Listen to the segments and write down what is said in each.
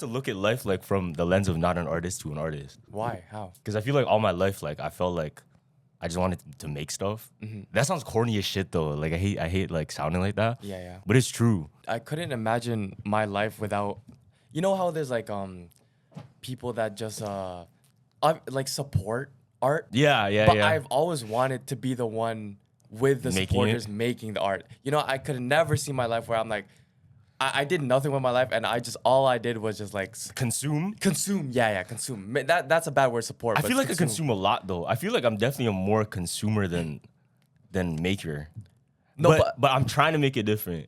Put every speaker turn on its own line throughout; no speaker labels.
to look at life like from the lens of not an artist to an artist.
Why? How?
Because I feel like all my life, like I felt like I just wanted to make stuff. That sounds corny as shit though. Like I hate like sounding like that.
Yeah.
But it's true.
I couldn't imagine my life without, you know how there's like people that just like support art.
Yeah.
But I've always wanted to be the one with the supporters making the art. You know, I could never see my life where I'm like, I did nothing with my life, and all I did was just like
Consume.
Yeah, consume. That's a bad word, support.
I feel like I consume a lot though. I feel like I'm definitely a more consumer than maker.
No,
but I'm trying to make it different.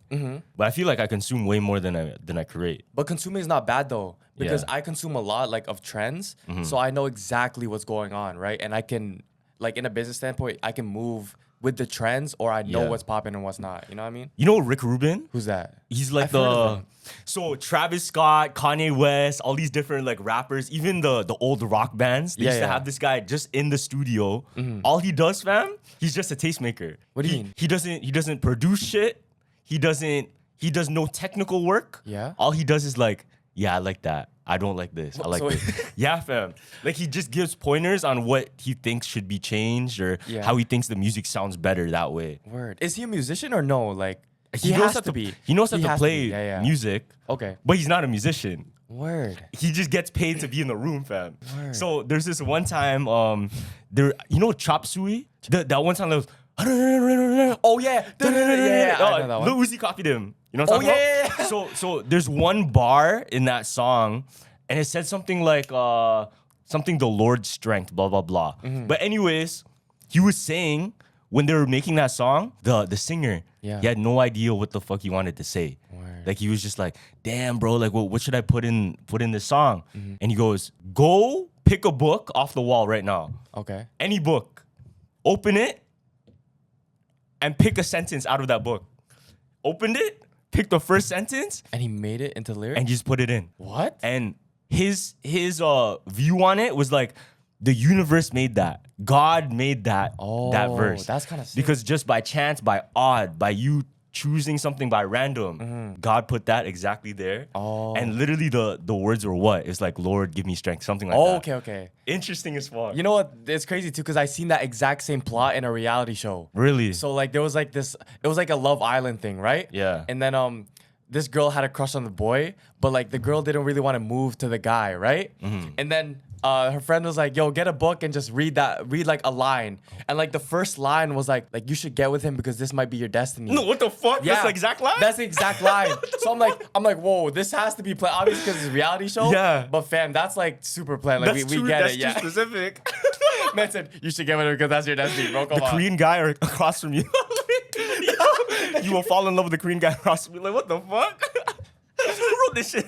But I feel like I consume way more than I create.
But consuming is not bad though, because
Yeah.
I consume a lot like of trends, so I know exactly what's going on, right? And I can, like in a business standpoint, I can move with the trends, or I know
Yeah.
what's popping and what's not. You know what I mean?
You know Rick Ruben?
Who's that?
He's like
I've heard of him.
so Travis Scott, Kanye West, all these different like rappers, even the old rock bands. They used to have this guy just in the studio. All he does, fam, he's just a tastemaker.
What do you mean?
He doesn't produce shit. He does no technical work.
Yeah?
All he does is like, yeah, I like that. I don't like this. I like
So-
this. Yeah, fam. Like he just gives pointers on what he thinks should be changed or
Yeah.
how he thinks the music sounds better that way.
Word. Is he a musician or no? Like
He knows how to
be.
He knows how
He
to
has
play
be. Yeah.
music.
Okay.
But he's not a musician.
Word.
He just gets paid to be in the room, fam.
Word.
So there's this one time, you know Chop Suey? That one time that was,
Oh yeah. I know that one.
Lil Uzi copied him. You know what I'm
Oh,
talking
yeah.
about? So there's one bar in that song, and it said something like, something the Lord's strength, blah, blah, blah. But anyways, he was saying, when they were making that song, the singer, he had no idea what the fuck he wanted to say.
Word.
Like he was just like, damn, bro, like what should I put in this song? And he goes, go pick a book off the wall right now.
Okay.
Any book. Open it and pick a sentence out of that book. Opened it, picked the first sentence,
And he made it into lyrics?
and just put it in.
What?
And his view on it was like, the universe made that. God made that verse.
That's kind of sick.
Because just by chance, by odd, by you choosing something by random, God put that exactly there.
Oh.
And literally the words were what? It's like, Lord, give me strength, something like that.
Okay.
Interesting as fuck.
You know what? It's crazy too, because I seen that exact same plot in a reality show.
Really?
So like there was like this, it was like a Love Island thing, right?
Yeah.
And then this girl had a crush on the boy, but like the girl didn't really want to move to the guy, right? And then her friend was like, yo, get a book and just read like a line. And like the first line was like you should get with him because this might be your destiny.
No, what the fuck? That's the exact line?
That's the exact line. So I'm like, whoa, this has to be planned. Obviously because it's a reality show.
Yeah.
But fam, that's like super planned. Like we get
that's
it. Yeah.
too specific.
Man said, you should get with her because that's your destiny, bro. Come
The
on.
Korean guy across from you. You will fall in love with the Korean guy across from you. Like, what the fuck? Who wrote this shit?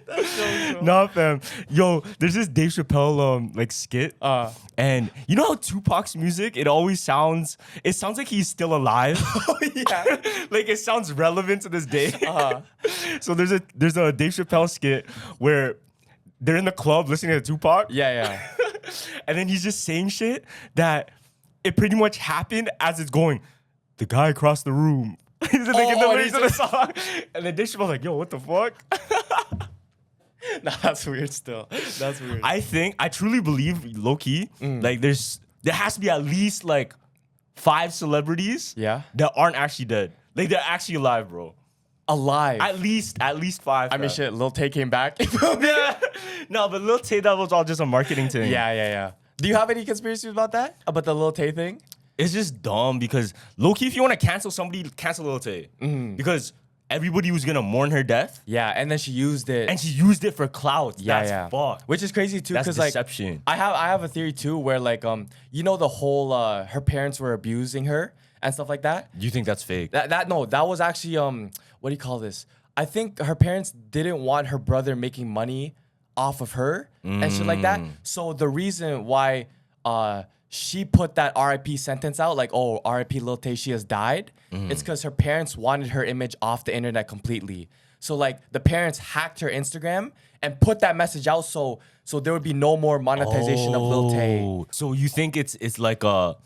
That's so
Nah, fam. Yo, there's this Dave Chappelle like skit. And you know how Tupac's music, it sounds like he's still alive.
yeah.
Like it sounds relevant to this day. So there's a Dave Chappelle skit where they're in the club listening to Tupac.
Yeah.
And then he's just saying shit that it pretty much happened as it's going. The guy across the room. He's like in the lyrics of the song. And then Dave Chappelle's like, yo, what the fuck?
Nah, that's weird still. That's weird.
I truly believe, low-key, like there has to be at least like 5 celebrities that aren't actually dead. Like they're actually alive, bro.
Alive.
At least 5.
I mean, shit, Lil Tay came back.
Yeah. No, but Lil Tay, that was all just a marketing thing.
Yeah. Do you have any conspiracies about that? About the Lil Tay thing?
It's just dumb because low-key, if you want to cancel somebody, cancel Lil Tay. Because everybody was going to mourn her death.
Yeah, and then she used it.
And she used it for clout.
Yeah,
That's fucked.
Which is crazy too,
That's
because like
deception.
I have a theory too where like you know the whole her parents were abusing her and stuff like that.
Do you think that's fake?
That was actually what do you call this? I think her parents didn't want her brother making money off of her and shit like that. So the reason why she put that RIP sentence out, like, oh, RIP Lil Tay, she has died, it's because her parents wanted her image off the internet completely. So like the parents hacked her Instagram and put that message out so there would be no more monetization of Lil Tay.
So you think it's like to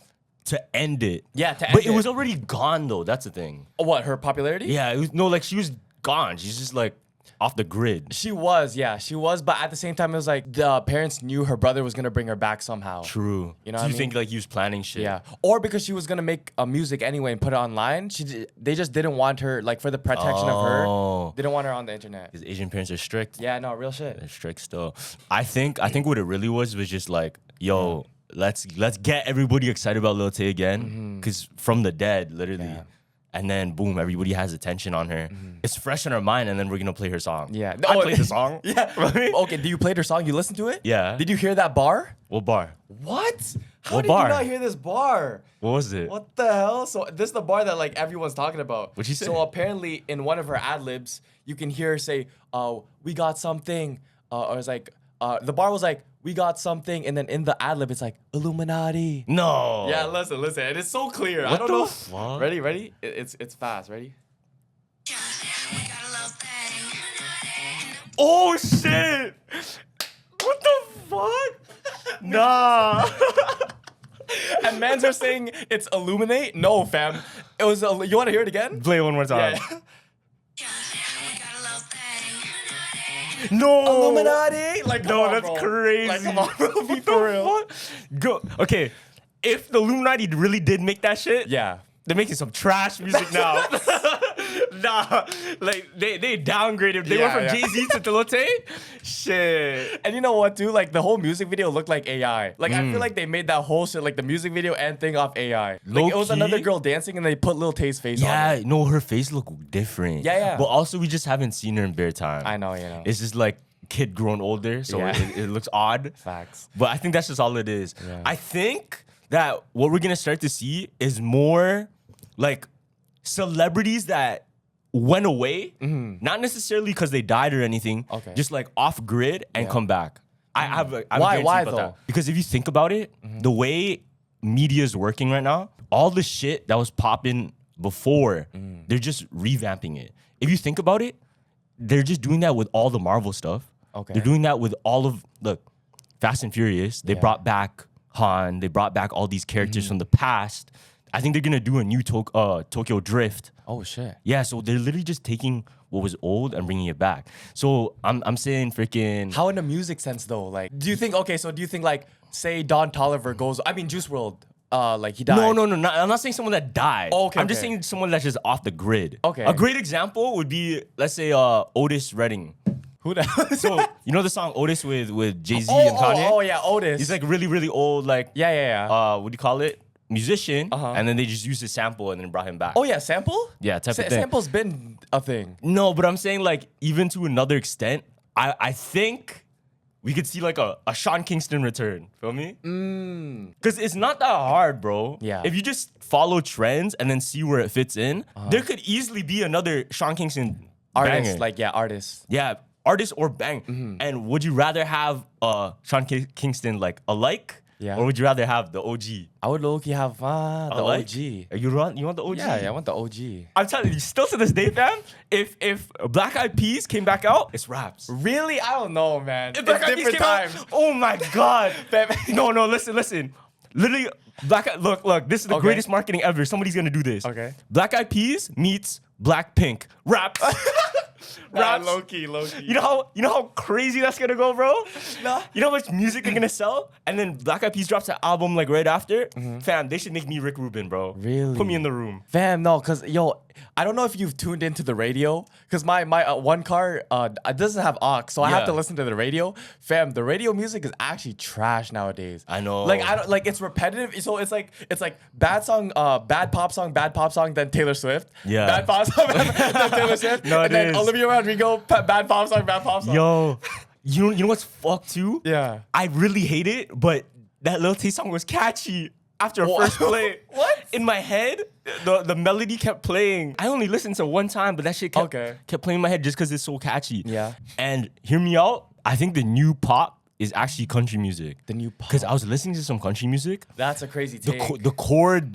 end it?
Yeah, to end
But it
it.
was already gone though. That's the thing.
What, her popularity?
Yeah, it was, no, like she was gone. She's just like off the grid.
She was, but at the same time, it was like the parents knew her brother was gonna bring her back somehow.
True.
You know
so
what
you
I
think
mean?
like he was planning shit?
Yeah, or because she was gonna make music anyway and put it online. They just didn't want her, like, for the protection of her. They didn't want her on the internet.
Because Asian parents are strict.
Yeah, no, real shit.
They're strict still. I think what it really was just like, yo, let's get everybody excited about Lil Tay again. Because from the dead, literally.
Yeah.
And then boom, everybody has attention on her. It's fresh in our mind, and then we're gonna play her song.
Yeah,
I played the song.
Yeah. Okay, do you play her song? You listen to it?
Yeah.
Did you hear that bar?
What bar?
What? How
What
did
bar?
you not hear this bar?
What was it?
What the hell? So this is the bar that like everyone's talking about.
What'd she say?
So apparently in one of her ad libs, you can hear her say, "We got something," or it's like the bar was like, "We got something," and then in the ad lib it's like Illuminati.
No.
Yeah, listen, and it's so clear. I
What
don't
the
know.
fuck?
Ready? It's fast. Ready?
Oh shit! What the fuck? Nah.
And mans are saying it's illuminate. No, fam. It was. You want to hear it again?
Play it one more time.
Yeah.
No.
Illuminati. Like, come
No,
on,
that's
bro.
crazy.
Like, come on, bro. Be
What
for
the
real.
fuck? Go. Okay, if the Illuminati really did make that shit,
Yeah.
they're making some trash music now. Nah, like they downgraded. They went
Yeah,
from
yeah.
Jay-Z to Lil Tay. Shit.
And you know what, dude? Like the whole music video looked like AI. Like I feel like they made that whole shit, like the music video and thing off AI. Like it was
Low-key?
another girl dancing and they put Lil Tay's face on
Yeah,
it.
no, her face looked different.
Yeah.
But also, we just haven't seen her in bare time.
I know, you know.
It's just like kid grown older, so
Yeah.
it looks odd.
Facts.
But I think that's just all it is.
Yeah.
I think that what we're gonna start to see is more like celebrities that went away, not necessarily because they died or anything,
Okay.
just like off grid and
Yeah.
come back. I have a
Why
guarantee about
though?
that. Because if you think about it, the way media is working right now, all the shit that was popping before, they're just revamping it. If you think about it, they're just doing that with all the Marvel stuff.
Okay.
They're doing that with all of Fast and Furious. They
Yeah.
brought back Han. They brought back all these characters from the past. I think they're gonna do a new Tokyo Drift.
Oh shit.
Yeah, so they're literally just taking what was old and bringing it back. So I'm saying freaking.
How in a music sense though? Like, do you think like, say Don Toliver goes? I mean, Juice WRLD. Like he died.
No, I'm not saying someone that died.
Oh, okay,
I'm just
okay.
saying someone that's just off the grid.
Okay.
A great example would be, let's say, Otis Redding.
Who the hell?
So you know the song Otis with Jay-Z and Kanye?
Oh yeah, Otis.
He's like really, really old, like
yeah.
what do you call it? Musician.
Uh-huh.
And then they just used his sample and then brought him back.
Oh yeah, sample.
Yeah, type of thing.
Sample's been a thing.
No, but I'm saying like even to another extent, I think we could see like a Sean Kingston return. Feel me? Because it's not that hard, bro.
Yeah.
If you just follow trends and then see where it fits in, there could easily be another Sean Kingston
Artists,
banger.
like artists.
Yeah, artist or bang. And would you rather have Sean Kingston like alike?
Yeah.
Or would you rather have the OG?
I would low-key have the
Alike?
OG.
You want the OG?
Yeah, I want the OG.
I'm telling you, still to this day, fam, if Black Eyed Peas came back out, it's raps.
Really? I don't know, man.
If Black Eyed Peas came out, oh my god. No, listen. Literally, look, this is the
Okay.
greatest marketing ever. Somebody's gonna do this.
Okay.
Black Eyed Peas meets Blackpink. Raps. Raps.
Low key.
You know how crazy that's gonna go, bro?
Nah.
You know how much music they're gonna sell? And then Black Eyed Peas drops an album like right after? Fam, they should make me Rick Rubin, bro.
Really?
Put me in the room.
Fam, no, cause I don't know if you've tuned into the radio, cause my one car it doesn't have aux, so I have
Yeah.
to listen to the radio. Fam, the radio music is actually trash nowadays.
I know.
Like I don't like it's repetitive. So it's like bad song, bad pop song, then Taylor Swift.
Yeah.
Bad pop song, then Taylor Swift.
No,
and
it
then
is.
Olivia Rodrigo, bad pop song.
Yo, you know what's fucked too?
Yeah.
I really hate it, but that Lil Tay song was catchy after a
What?
first play.
What?
In my head, the melody kept playing. I only listened to one time, but that shit kept playing in my head just because it's so catchy.
Yeah.
And hear me out, I think the new pop is actually country music.
The new pop.
Because I was listening to some country music.
That's a crazy
The,
take.
the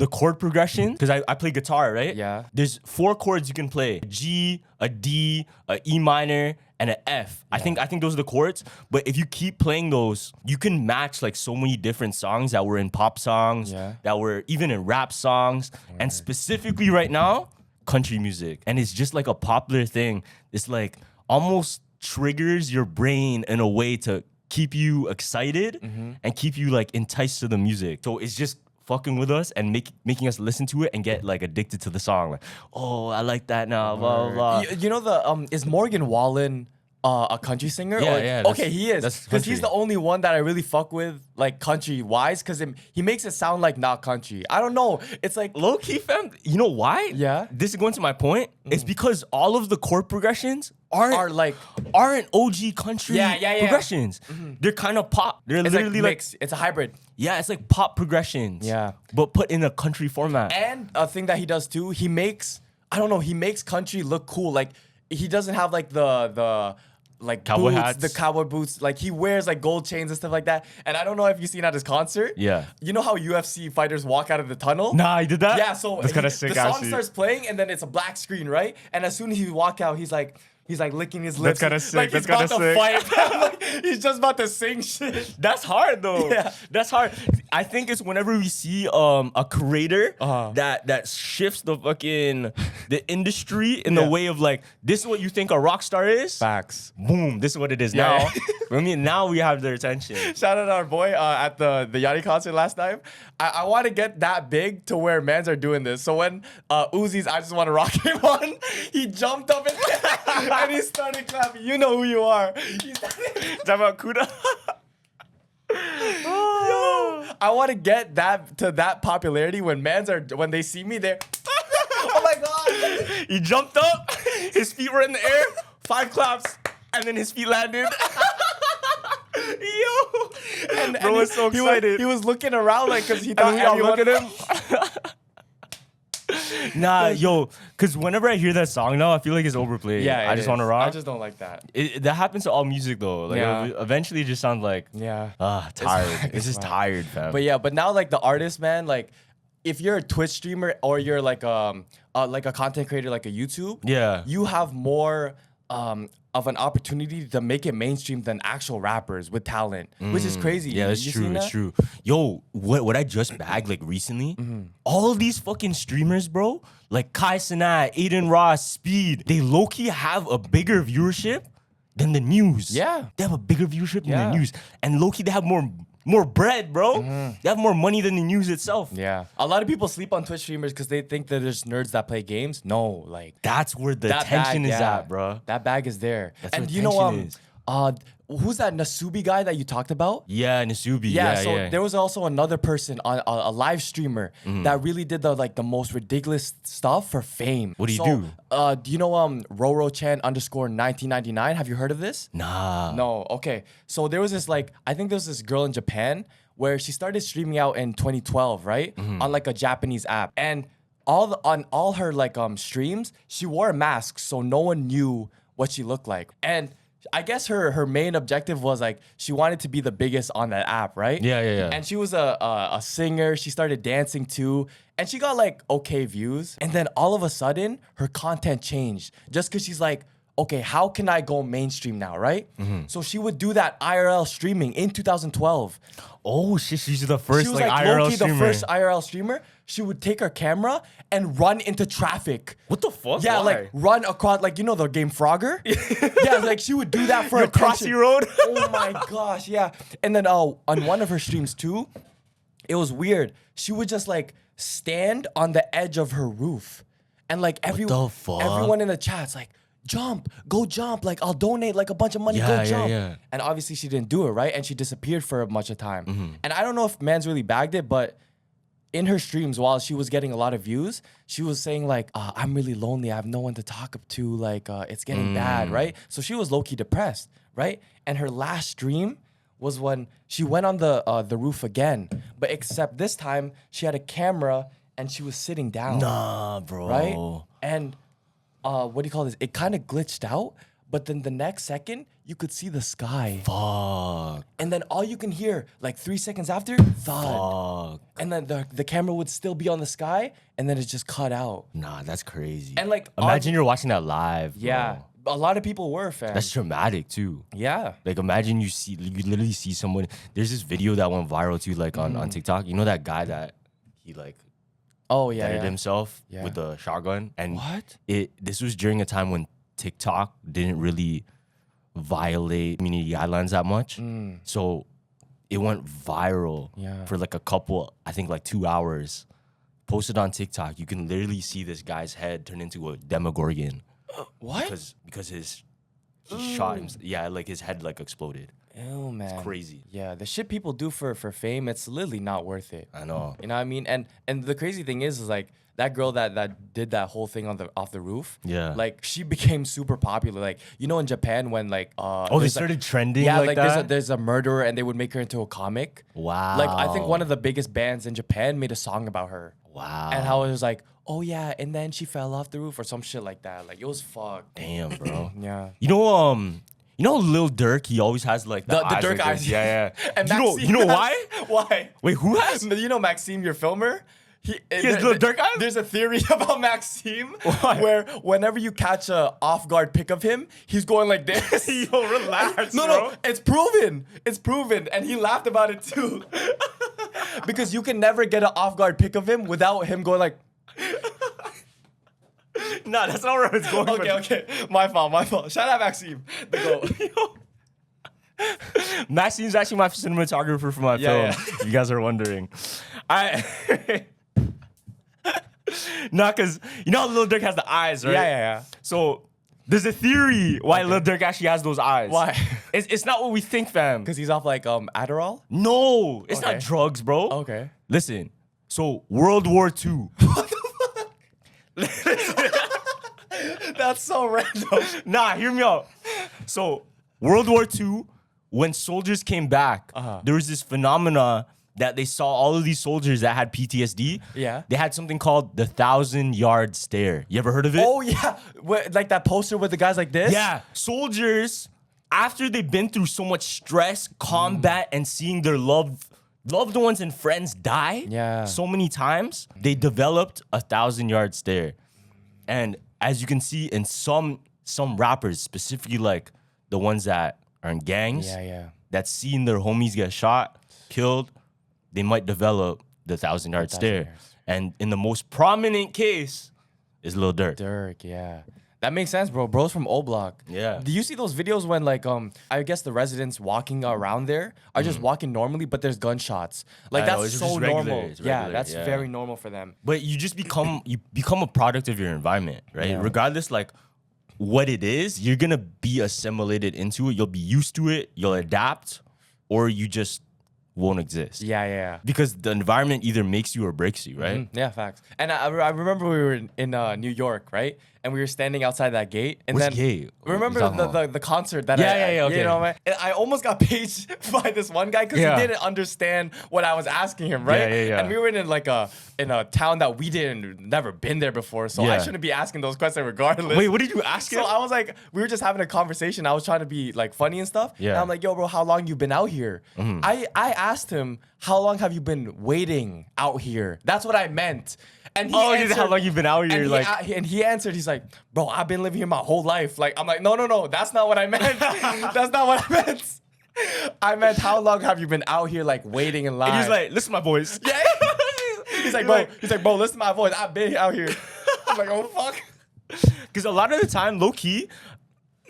chord progression, because I play guitar, right?
Yeah.
There's 4 chords you can play: a G, a D, a E minor, and an F. I think those are the chords. But if you keep playing those, you can match like so many different songs that were in pop songs, that were even in rap songs, and specifically right now, country music. And it's just like a popular thing. It's like almost triggers your brain in a way to keep you excited and keep you like enticed to the music. So it's just fucking with us and making us listen to it and get like addicted to the song. Like, oh, I like that now. Blah blah blah.
You know the is Morgan Wallen a country singer?
Yeah.
Okay, he is. Because he's the only one that I really fuck with, like country wise, because he makes it sound like not country. I don't know. It's like
Low key, fam. You know why?
Yeah.
This is going to my point. It's because all of the chord progressions aren't OG country progressions. They're kind of pop. They're
it's
literally
like mix. It's a hybrid.
Yeah, it's like pop progressions.
Yeah.
But put in a country format.
And a thing that he does too, he makes country look cool. Like he doesn't have like the like
cowboy
boots,
hats.
the cowboy boots. Like he wears like gold chains and stuff like that. And I don't know if you've seen at his concert.
Yeah.
You know how UFC fighters walk out of the tunnel?
Nah, he did that?
Yeah, so
that's kind of sick.
The song starts playing and then it's a black screen, right? And as soon as he walk out, he's like licking his lips.
That's kind of sick.
Like
that's
he's
kind
about
of
to
sick.
fight. Like, he's just about to sing shit.
That's hard though.
Yeah.
That's hard. I think it's whenever we see a creator
Uh-huh.
that shifts the industry in the way of like, this is what you think a rock star is.
Facts.
Boom, this is what it is
Yeah.
now. I mean, now we have their attention.
Shout out our boy at the Yachty concert last time. I want to get that big to where mans are doing this. So when Uzi's I Just Want to Rock came on, he jumped up and he started clapping. You know who you are. Talking
about Kuda.
Yo, I want to get that to that popularity when when they see me, they're oh my god.
He jumped up, his feet were in the air, 5 claps, and then his feet landed. Yo,
And
bro was so excited.
He was looking around like because he thought
we all
everyone
look at him. Nah, yo, because whenever I hear that song now, I feel like it's overplayed.
Yeah,
I just want to rock.
I just don't like that.
That happens to all music though. Like eventually, it just sounds like tired. It's just tired, fam.
But now like the artist, man, like if you're a Twitch streamer or you're like a content creator, like a YouTube, you have more of an opportunity to make it mainstream than actual rappers with talent, which is crazy.
Yeah, that's true. It's true. Yo, what I just bagged like recently, all these fucking streamers, bro, like Kai Cenat, Aiden Ross, Speed, they low-key have a bigger viewership than the news.
Yeah.
They have a bigger viewership than the news. And low-key, they have more bread, bro. They have more money than the news itself.
Yeah. A lot of people sleep on Twitch streamers because they think that there's nerds that play games. No, like
that's where the tension is at, bro.
That bag is there.
That's
and
where
you know, who's that Nasubi guy that you talked about?
Yeah, Nasubi.
So there was also another person on a live streamer that really did the most ridiculous stuff for fame.
What do you do?
Do you know Roro-chan_1999? Have you heard of this?
Nah.
No. Okay. So there was this I think there was this girl in Japan where she started streaming out in 2012, right? On like a Japanese app. And on all her streams, she wore a mask so no one knew what she looked like. And I guess her main objective was she wanted to be the biggest on that app, right?
Yeah.
And she was a singer. She started dancing too, and she got okay views. And then all of a sudden, her content changed just because she's like, okay, how can I go mainstream now, right? So she would do that IRL streaming in 2012.
Oh shit, she's the first
She was
IRL
low-key
streamer.
the first IRL streamer. She would take her camera and run into traffic.
What the fuck?
Yeah,
Why?
run across, the game Frogger. Yeah, she would do that for
Your
attention.
Crossy Road.
Oh my gosh, yeah. And then on one of her streams too, it was weird. She would just stand on the edge of her roof, and everyone in the chat's go jump, I'll donate a bunch of money, go jump.
Yeah.
And obviously she didn't do it, right? And she disappeared for a bunch of time. And I don't know if Mans really bagged it, but in her streams, while she was getting a lot of views, she was saying I'm really lonely. I have no one to talk to. It's getting bad, right? So she was low-key depressed, right? And her last stream was when she went on the roof again, but except this time she had a camera and she was sitting down.
Nah, bro.
Right? And what do you call this? It kind of glitched out, but then the next second you could see the sky.
Fuck.
And then all you can hear, 3 seconds after, thud.
Fuck.
And then the camera would still be on the sky, and then it just cut out.
Nah, that's crazy.
And
imagine you're watching that live. Bro.
Yeah, a lot of people were, fam.
That's traumatic too.
Yeah.
Imagine you literally see someone. There's this video that went viral too, on TikTok. You know that guy that he
oh yeah,
deaded himself
Yeah.
with the shotgun, and
What?
This was during a time when TikTok didn't really violate community guidelines that much. So it went viral for like a couple, I think like 2 hours. Posted on TikTok, you can literally see this guy's head turn into a Demogorgon.
What?
Because he shot him. Yeah, like his head like exploded.
Ew, man.
It's crazy.
Yeah, the shit people do for fame, it's literally not worth it.
I know.
You know what I mean? And the crazy thing is like that girl that did that whole thing off the roof.
Yeah.
Like she became super popular. Like you know in Japan when like
they started trending.
Yeah,
like that?
there's a murderer and they would make her into a comic.
Wow.
Like I think one of the biggest bands in Japan made a song about her.
Wow.
And how it was like, oh yeah, and then she fell off the roof or some shit like that. Like it was fucked.
Damn, bro.
Yeah.
You know Lil Durk, he always has like the eyes
Durk
like
eyes.
this. Yeah.
And
you know why?
Why?
Wait, who has?
You know Maxime, your filmer? He
has Lil Durk eyes?
There's a theory about Maxime
Why?
where whenever you catch a off-guard pic of him, he's going like this.
Yo, relax,
No, it's proven. It's proven. And he laughed about it too. Because you can never get an off-guard pic of him without him going like...
Nah, that's not where I was going.
Okay. My fault. Shout out Maxime. The GOAT.
Maxine's actually my cinematographer for my film.
Yeah.
You guys are wondering. Nah, because you know how Lil Durk has the eyes, right?
Yeah.
So there's a theory why Lil Durk actually has those eyes.
Why?
It's not what we think, fam.
Because he's off like Adderall?
No, it's
Okay.
not drugs, bro.
Okay.
Listen, so World War II.
That's so random.
Nah, hear me out. So World War II, when soldiers came back, there was this phenomena that they saw all of these soldiers that had PTSD.
Yeah.
They had something called the 1,000-yard stare. You ever heard of it?
Oh, yeah. Like that poster with the guys like this?
Yeah. Soldiers, after they've been through so much stress, combat, and seeing their loved ones and friends die so many times, they developed a 1,000-yard stare. And as you can see in some rappers, specifically like the ones that are in gangs, that seen their homies get shot, killed, they might develop the 1,000-yard stare. And in the most prominent case is Lil Durk.
Durk, yeah. That makes sense, bro. Bro's from O Block.
Yeah.
Do you see those videos when like I guess the residents walking around there are just walking normally, but there's gunshots? Like
I know,
that's
it's
so
just regular,
normal.
it's
Yeah,
regular,
that's
yeah.
very normal for them.
But you just become a product of your environment, right?
Yeah.
Regardless like what it is, you're gonna be assimilated into it. You'll be used to it, you'll adapt, or you just won't exist.
Yeah.
Because the environment either makes you or breaks you, right?
Yeah, facts. And I remember we were in New York, right? And we were standing outside that gate. And
Which
then
gate?
Remember
What are you talking about?
the concert that
Yeah, okay.
You know, man? And I almost got paged by this one guy because
Yeah.
he didn't understand what I was asking him, right?
Yeah.
And we were in like a town that we never been there before, so I
Yeah.
shouldn't be asking those questions regardless.
Wait, what did you ask him?
So I was like, we were just having a conversation. I was trying to be like funny and stuff.
Yeah.
And I'm like, yo, bro, how long you been out here? I asked him, how long have you been waiting out here? That's what I meant. And he answered,
how long you been out here?
and he answered, he's like, bro, I've been living here my whole life. Like, I'm like, no, that's not what I meant. That's not what I meant. I meant, how long have you been out here, like, waiting in line?
And he's like, listen, my boys.
Yeah. He's like, bro, listen to my voice. I've been out here. I'm like, oh, fuck.
Because a lot of the time, low key,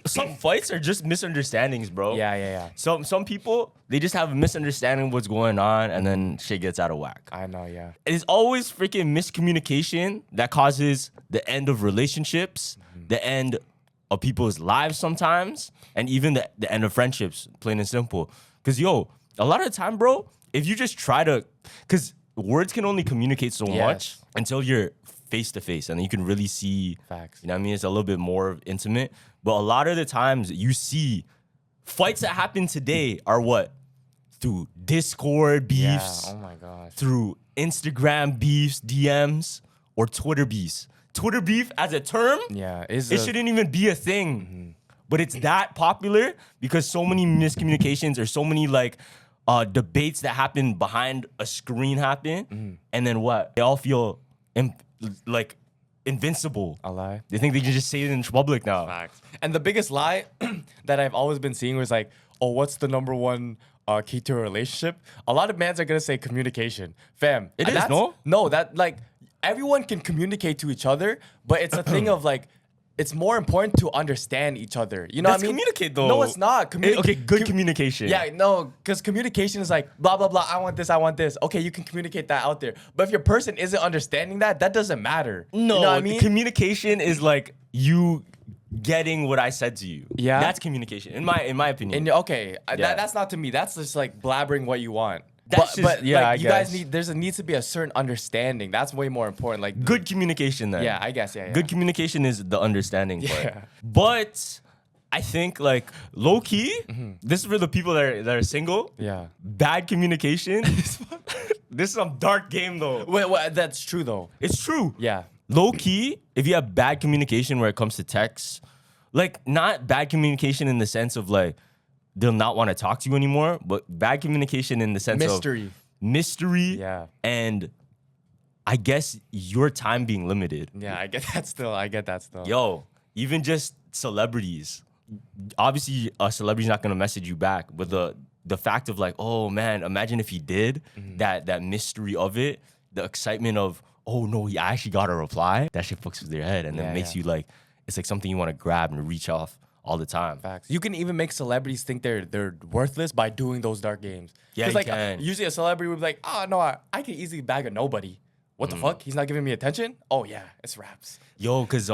some fights are just misunderstandings, bro.
Yeah.
Some people, they just have a misunderstanding of what's going on, and then shit gets out of whack.
I know, yeah.
It's always freaking miscommunication that causes the end of relationships, the end of people's lives sometimes, and even the end of friendships, plain and simple. Because, a lot of the time, bro, if you just try to... Because words can only communicate so much until you're face-to-face, and then you can really see...
Facts.
You know what I mean? It's a little bit more intimate. But a lot of the times, you see fights that happen today are what? Through Discord beefs.
Yeah, oh my gosh.
Through Instagram beefs, DMs, or Twitter beefs. Twitter beef as a term, it shouldn't even be a thing. But it's that popular because so many miscommunications or so many like debates that happen behind a screen happen. And then what? They all feel invincible.
A lie.
They think they can just say it in public now.
Facts. And the biggest lie that I've always been seeing was like, oh, what's the number one key to a relationship? A lot of mans are gonna say communication. Fam.
No,
that like everyone can communicate to each other, but it's a thing of like it's more important to understand each other. You know
That's
what I mean?
communicate though.
No, it's not.
Okay, good communication.
Yeah, no, because communication is like blah blah blah. I want this. I want this. Okay, you can communicate that out there. But if your person isn't understanding that, that doesn't matter.
No,
you know what I mean?
communication is like you getting what I said to you.
Yeah.
That's communication, in my opinion.
And okay,
Yeah.
that's not to me. That's just like blabbering what you want.
That's just-
but
yeah,
like,
I
you guys
guess.
needs to be a certain understanding. That's way more important. Like
Good communication then.
Yeah, I guess. Yeah.
Good communication is the understanding part.
Yeah.
But I think like low key, this is for the people that are single.
Yeah.
Bad communication. This is some dark game though.
Wait, that's true though.
It's true.
Yeah.
Low key, if you have bad communication where it comes to text, like not bad communication in the sense of like they'll not want to talk to you anymore, but bad communication in the sense
Mystery.
of mystery.
Yeah.
And I guess your time being limited.
Yeah, I get that still.
Yo, even just celebrities. Obviously, a celebrity's not gonna message you back, but the fact of like, oh man, imagine if he did, that mystery of it, the excitement of, oh no, he actually got a reply. That shit fucks with your head, and then makes you like, it's like something you want to grab and reach off all the time.
Facts. You can even make celebrities think they're worthless by doing those dark games.
Yeah,
'Cause,
you
like
can.
usually a celebrity would be like, oh no, I can easily bag a nobody. What the fuck? He's not giving me attention? Oh yeah, it's raps.
Yo, cause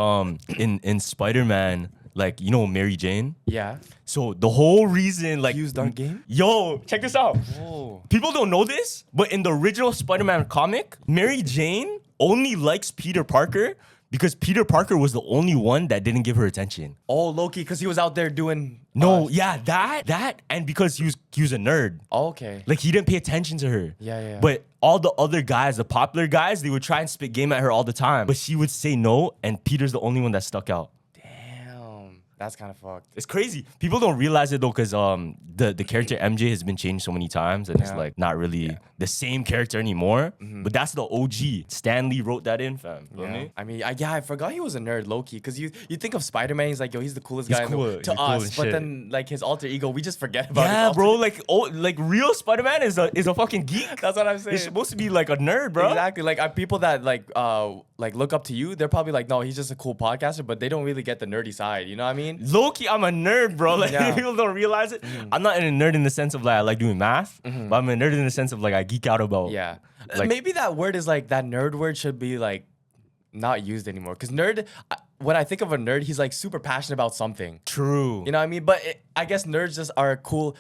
in Spider-Man, like you know Mary Jane.
Yeah.
So the whole reason, like,
Use dark game?
Yo, check this out.
Oh.
People don't know this, but in the original Spider-Man comic, Mary Jane only likes Peter Parker because Peter Parker was the only one that didn't give her attention.
Oh, Loki, because he was out there doing.
No, yeah, that, and because he was a nerd.
Oh, okay.
Like he didn't pay attention to her.
Yeah.
But all the other guys, the popular guys, they would try and spit game at her all the time. But she would say no, and Peter's the only one that stuck out.
Damn, that's kind of fucked.
It's crazy. People don't realize it though, because the character MJ has been changed so many times, and it's
Yeah.
like not really the same character anymore. But that's the OG. Stan Lee wrote that in, fam. You know what I mean?
I mean, I forgot he was a nerd, Loki, because you think of Spider-Man, he's like, yo, he's the coolest
He's
guy
cool.
to
He's cool
us,
and
but
shit.
then like his alter ego, we just forget about.
Yeah,
his
bro.
alter-
Like real Spider-Man is a fucking geek.
That's what I'm saying.
He's supposed to be like a nerd, bro.
Exactly. Like people that like look up to you, they're probably like, no, he's just a cool podcaster, but they don't really get the nerdy side. You know what I mean?
Low-key, I'm a nerd, bro. Like
Yeah.
people don't realize it. I'm not a nerd in the sense of like I like doing math, but I'm a nerd in the sense of like I geek out about.
Yeah.
Like-
Maybe that word is like that nerd word should be like not used anymore. Because nerd, when I think of a nerd, he's like super passionate about something.
True.
You know what I mean? But I guess nerds just are cool.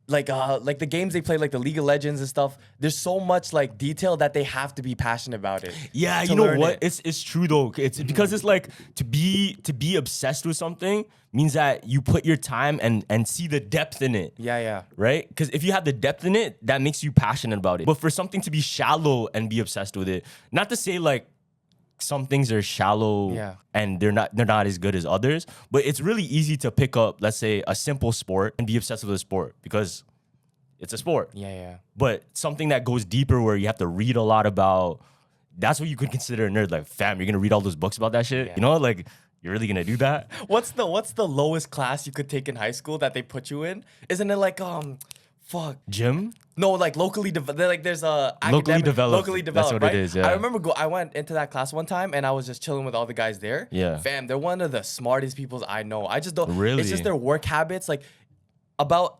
Like the games they play, like the League of Legends and stuff. There's so much like detail that they have to be passionate about it.
Yeah,
to
you know
learn
what?
it.
It's true though. It's because it's like to be obsessed with something means that you put your time and see the depth in it.
Yeah.
Right? Because if you have the depth in it, that makes you passionate about it. But for something to be shallow and be obsessed with it, not to say like some things are shallow
Yeah.
and they're not as good as others, but it's really easy to pick up, let's say, a simple sport and be obsessed with a sport because it's a sport.
Yeah.
But something that goes deeper where you have to read a lot about, that's what you could consider a nerd. Like, fam, you're gonna read all those books about that shit?
Yeah.
You know, like, you're really gonna do that?
What's the lowest class you could take in high school that they put you in? Isn't it like fuck?
Gym?
No, like locally developed. Like there's a
Locally developed.
Locally
That's
developed.
what it
right?
is, yeah.
I remember I went into that class one time and I was just chilling with all the guys there.
Yeah.
Fam, they're one of the smartest people I know. I just don't.
Really?
It's just their work habits. Like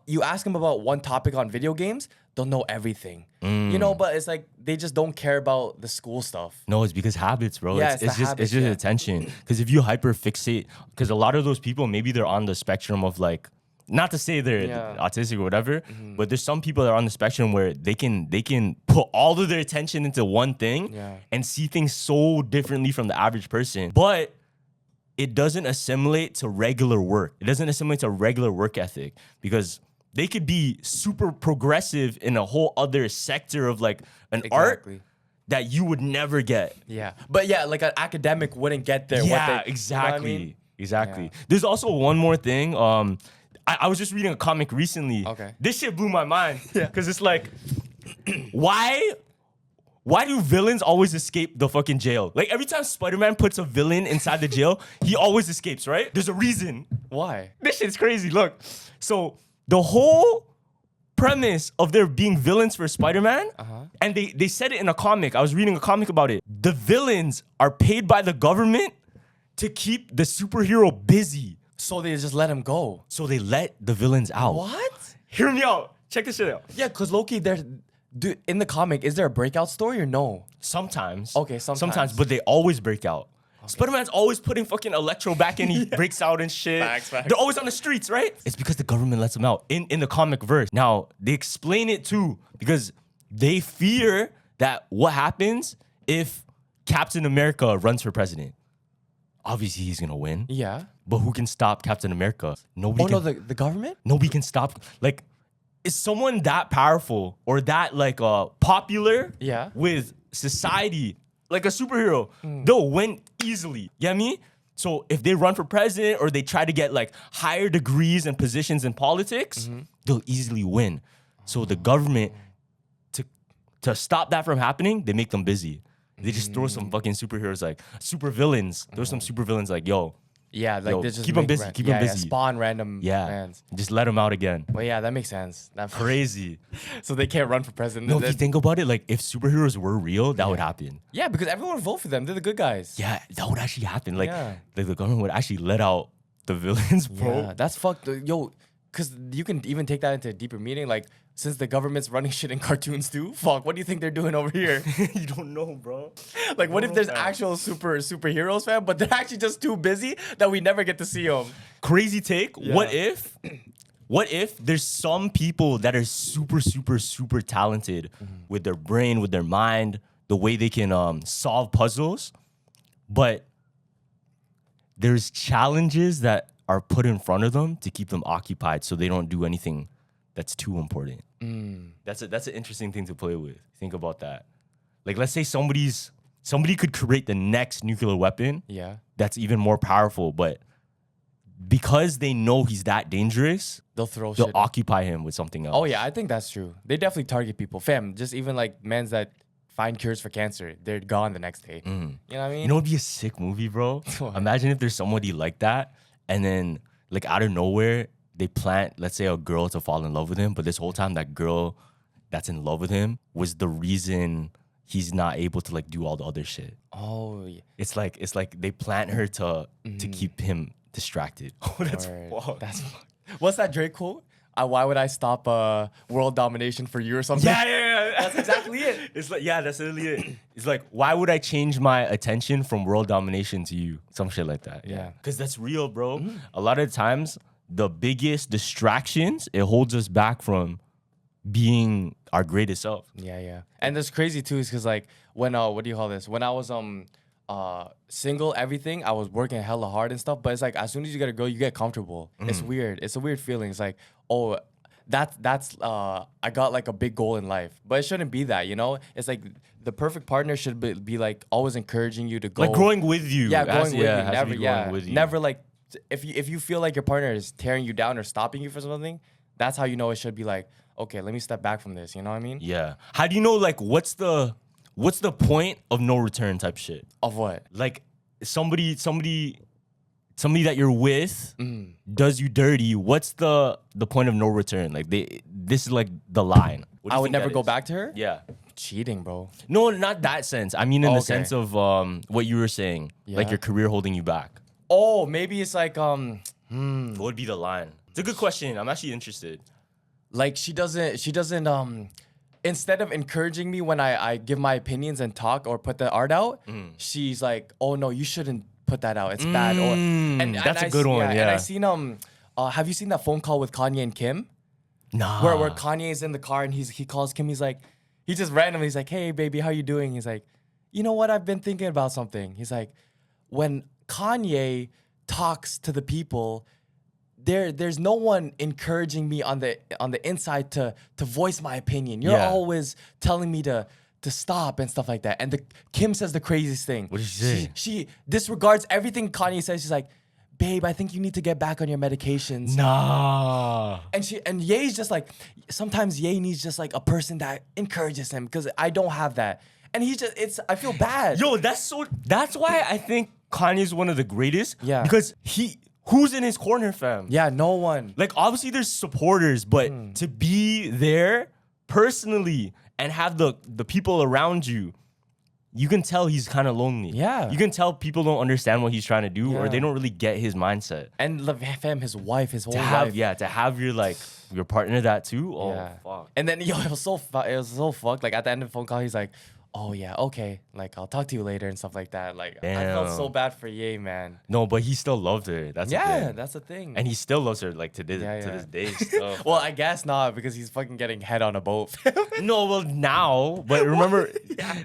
you ask them about one topic on video games, they'll know everything. You know, but it's like they just don't care about the school stuff.
No, it's because habits, bro.
Yeah,
it's
it's the
just
habits,
it's just
yeah.
attention. Because if you hyper fixate, because a lot of those people, maybe they're on the spectrum of like, not to say they're
Yeah.
autistic or whatever, but there's some people that are on the spectrum where they can put all of their attention into one thing
Yeah.
and see things so differently from the average person. But it doesn't assimilate to regular work. It doesn't assimilate to regular work ethic because they could be super progressive in a whole other sector of like an art
Exactly.
that you would never get.
Yeah. But yeah, like an academic wouldn't get there.
Yeah,
what they,
exactly.
You know what I mean?
Exactly.
Yeah.
There's also one more thing. I was just reading a comic recently.
Okay.
This shit blew my mind. Because it's like, why do villains always escape the fucking jail? Like every time Spider-Man puts a villain inside the jail, he always escapes, right? There's a reason.
Why?
This shit's crazy. Look. So the whole premise of there being villains for Spider-Man, and they said it in a comic. I was reading a comic about it. The villains are paid by the government to keep the superhero busy.
So they just let him go.
So they let the villains out.
What?
Hear me out. Check this shit out.
Yeah, because Loki, dude, in the comic, is there a breakout story or no?
Sometimes.
Okay, sometimes.
But they always break out. Okay. Spider-Man's always putting fucking Electro back in. He breaks out and shit.
Facts.
They're always on the streets, right? It's because the government lets them out in the comic verse. Now, they explain it too because they fear that what happens if Captain America runs for president. Obviously, he's going to win.
Yeah.
But who can stop Captain America? Nobody can.
No, the government?
Nobody can stop. Like, is someone that powerful or that like popular with society, like a superhero, they'll win easily. You know what I mean? So if they run for president or they try to get like higher degrees and positions in politics, they'll easily win. So the government, to stop that from happening, they make them busy. They just throw some fucking superheroes like super villains. Throw some super villains like, yo.
Yeah, like they just
keep them busy. Keep them busy.
Spawn random fans.
Just let them out again.
Well, yeah, that makes sense. That's
crazy.
So they can't run for president.
No, if you think about it, like if superheroes were real, that would happen.
Yeah, because everyone would vote for them. They're the good guys.
Yeah, that would actually happen. Like the government would actually let out the villains, bro.
Yeah, that's fucked. Yo, because you can even take that into a deeper meaning. Like, since the government's running shit in cartoons too, fuck, what do you think they're doing over here?
You don't know, bro.
Like, what if there's actual superheroes, fam, but they're actually just too busy that we never get to see them?
Crazy take. Yeah. What if there's some people that are super, super, super talented with their brain, with their mind, the way they can solve puzzles, but there's challenges that are put in front of them to keep them occupied so they don't do anything that's too important. That's an interesting thing to play with. Think about that. Like, let's say somebody could create the next nuclear weapon.
Yeah.
That's even more powerful, but because they know he's that dangerous, they'll occupy him with something else.
Oh yeah, I think that's true. They definitely target people. Fam, just even like mans that find cures for cancer, they're gone the next day. You know what I mean?
You know, it'd be a sick movie, bro. Imagine if there's somebody like that, and then like out of nowhere, they plant, let's say, a girl to fall in love with him, but this whole time that girl that's in love with him was the reason he's not able to like do all the other shit.
Oh yeah.
It's like they plant her to keep him distracted. Oh, that's fucked.
That's fucked. What's that Drake quote? Why would I stop world domination for you or something?
Yeah.
That's exactly it.
It's like, yeah, that's literally it. It's like, why would I change my attention from world domination to you? Some shit like that.
Yeah.
Because that's real, bro. A lot of times, the biggest distractions, it holds us back from being our greatest self.
Yeah. And that's crazy too, is because like when what do you call this? When I was single, everything, I was working hella hard and stuff. But it's like as soon as you get a girl, you get comfortable. It's weird. It's a weird feeling. It's like, oh, that's I got like a big goal in life. But it shouldn't be that, you know? It's like the perfect partner should be like always encouraging you to go.
Like growing with you.
Yeah, growing with you.
Going with you.
Never like if you feel like your partner is tearing you down or stopping you for something, that's how you know it should be like, okay, let me step back from this. You know what I mean?
Yeah. How do you know like what's the point of no return type shit?
Of what?
Like somebody that you're with does you dirty. What's the point of no return? Like this is like the line.
I would never go back to her?
Yeah.
Cheating, bro.
No, not that sense. I mean in the sense of what you were saying.
Yeah.
Like your career holding you back.
Oh, maybe it's like
What would be the line? It's a good question. I'm actually interested.
Like she doesn't instead of encouraging me when I give my opinions and talk or put the art out, she's like, oh no, you shouldn't put that out. It's bad.
That's a good one. Yeah.
And I seen have you seen that phone call with Kanye and Kim?
Nah.
Where Kanye's in the car and he calls Kim, he's like, he just randomly, he's like, hey baby, how you doing? He's like, you know what, I've been thinking about something. He's like, when Kanye talks to the people, there's no one encouraging me on the inside to voice my opinion. You're always telling me to stop and stuff like that. And Kim says the craziest thing.
What did she say?
She disregards everything Kanye says. She's like, babe, I think you need to get back on your medications.
Nah.
And Ye's just like, sometimes Ye needs just like a person that encourages him, because I don't have that. And I feel bad.
Yo, that's why I think Kanye's one of the greatest.
Yeah.
Because who's in his corner, fam?
Yeah, no one.
Like, obviously there's supporters, but to be there personally and have the people around you, you can tell he's kind of lonely.
Yeah.
You can tell people don't understand what he's trying to do, or they don't really get his mindset.
And fam, his wife, his whole
To have,
life.
to have your partner that too. Oh,
Yeah.
fuck.
And then it was so fucked. Like at the end of the phone call, he's like, "Oh yeah, okay. Like I'll talk to you later and stuff like that." Like I felt so
Damn.
bad for Ye, man.
No, but he still loved her. That's the
Yeah,
thing.
that's the thing.
And he still loves her like to this day. Still.
well, I guess not because he's fucking getting head on a boat.
No, well now, but remember,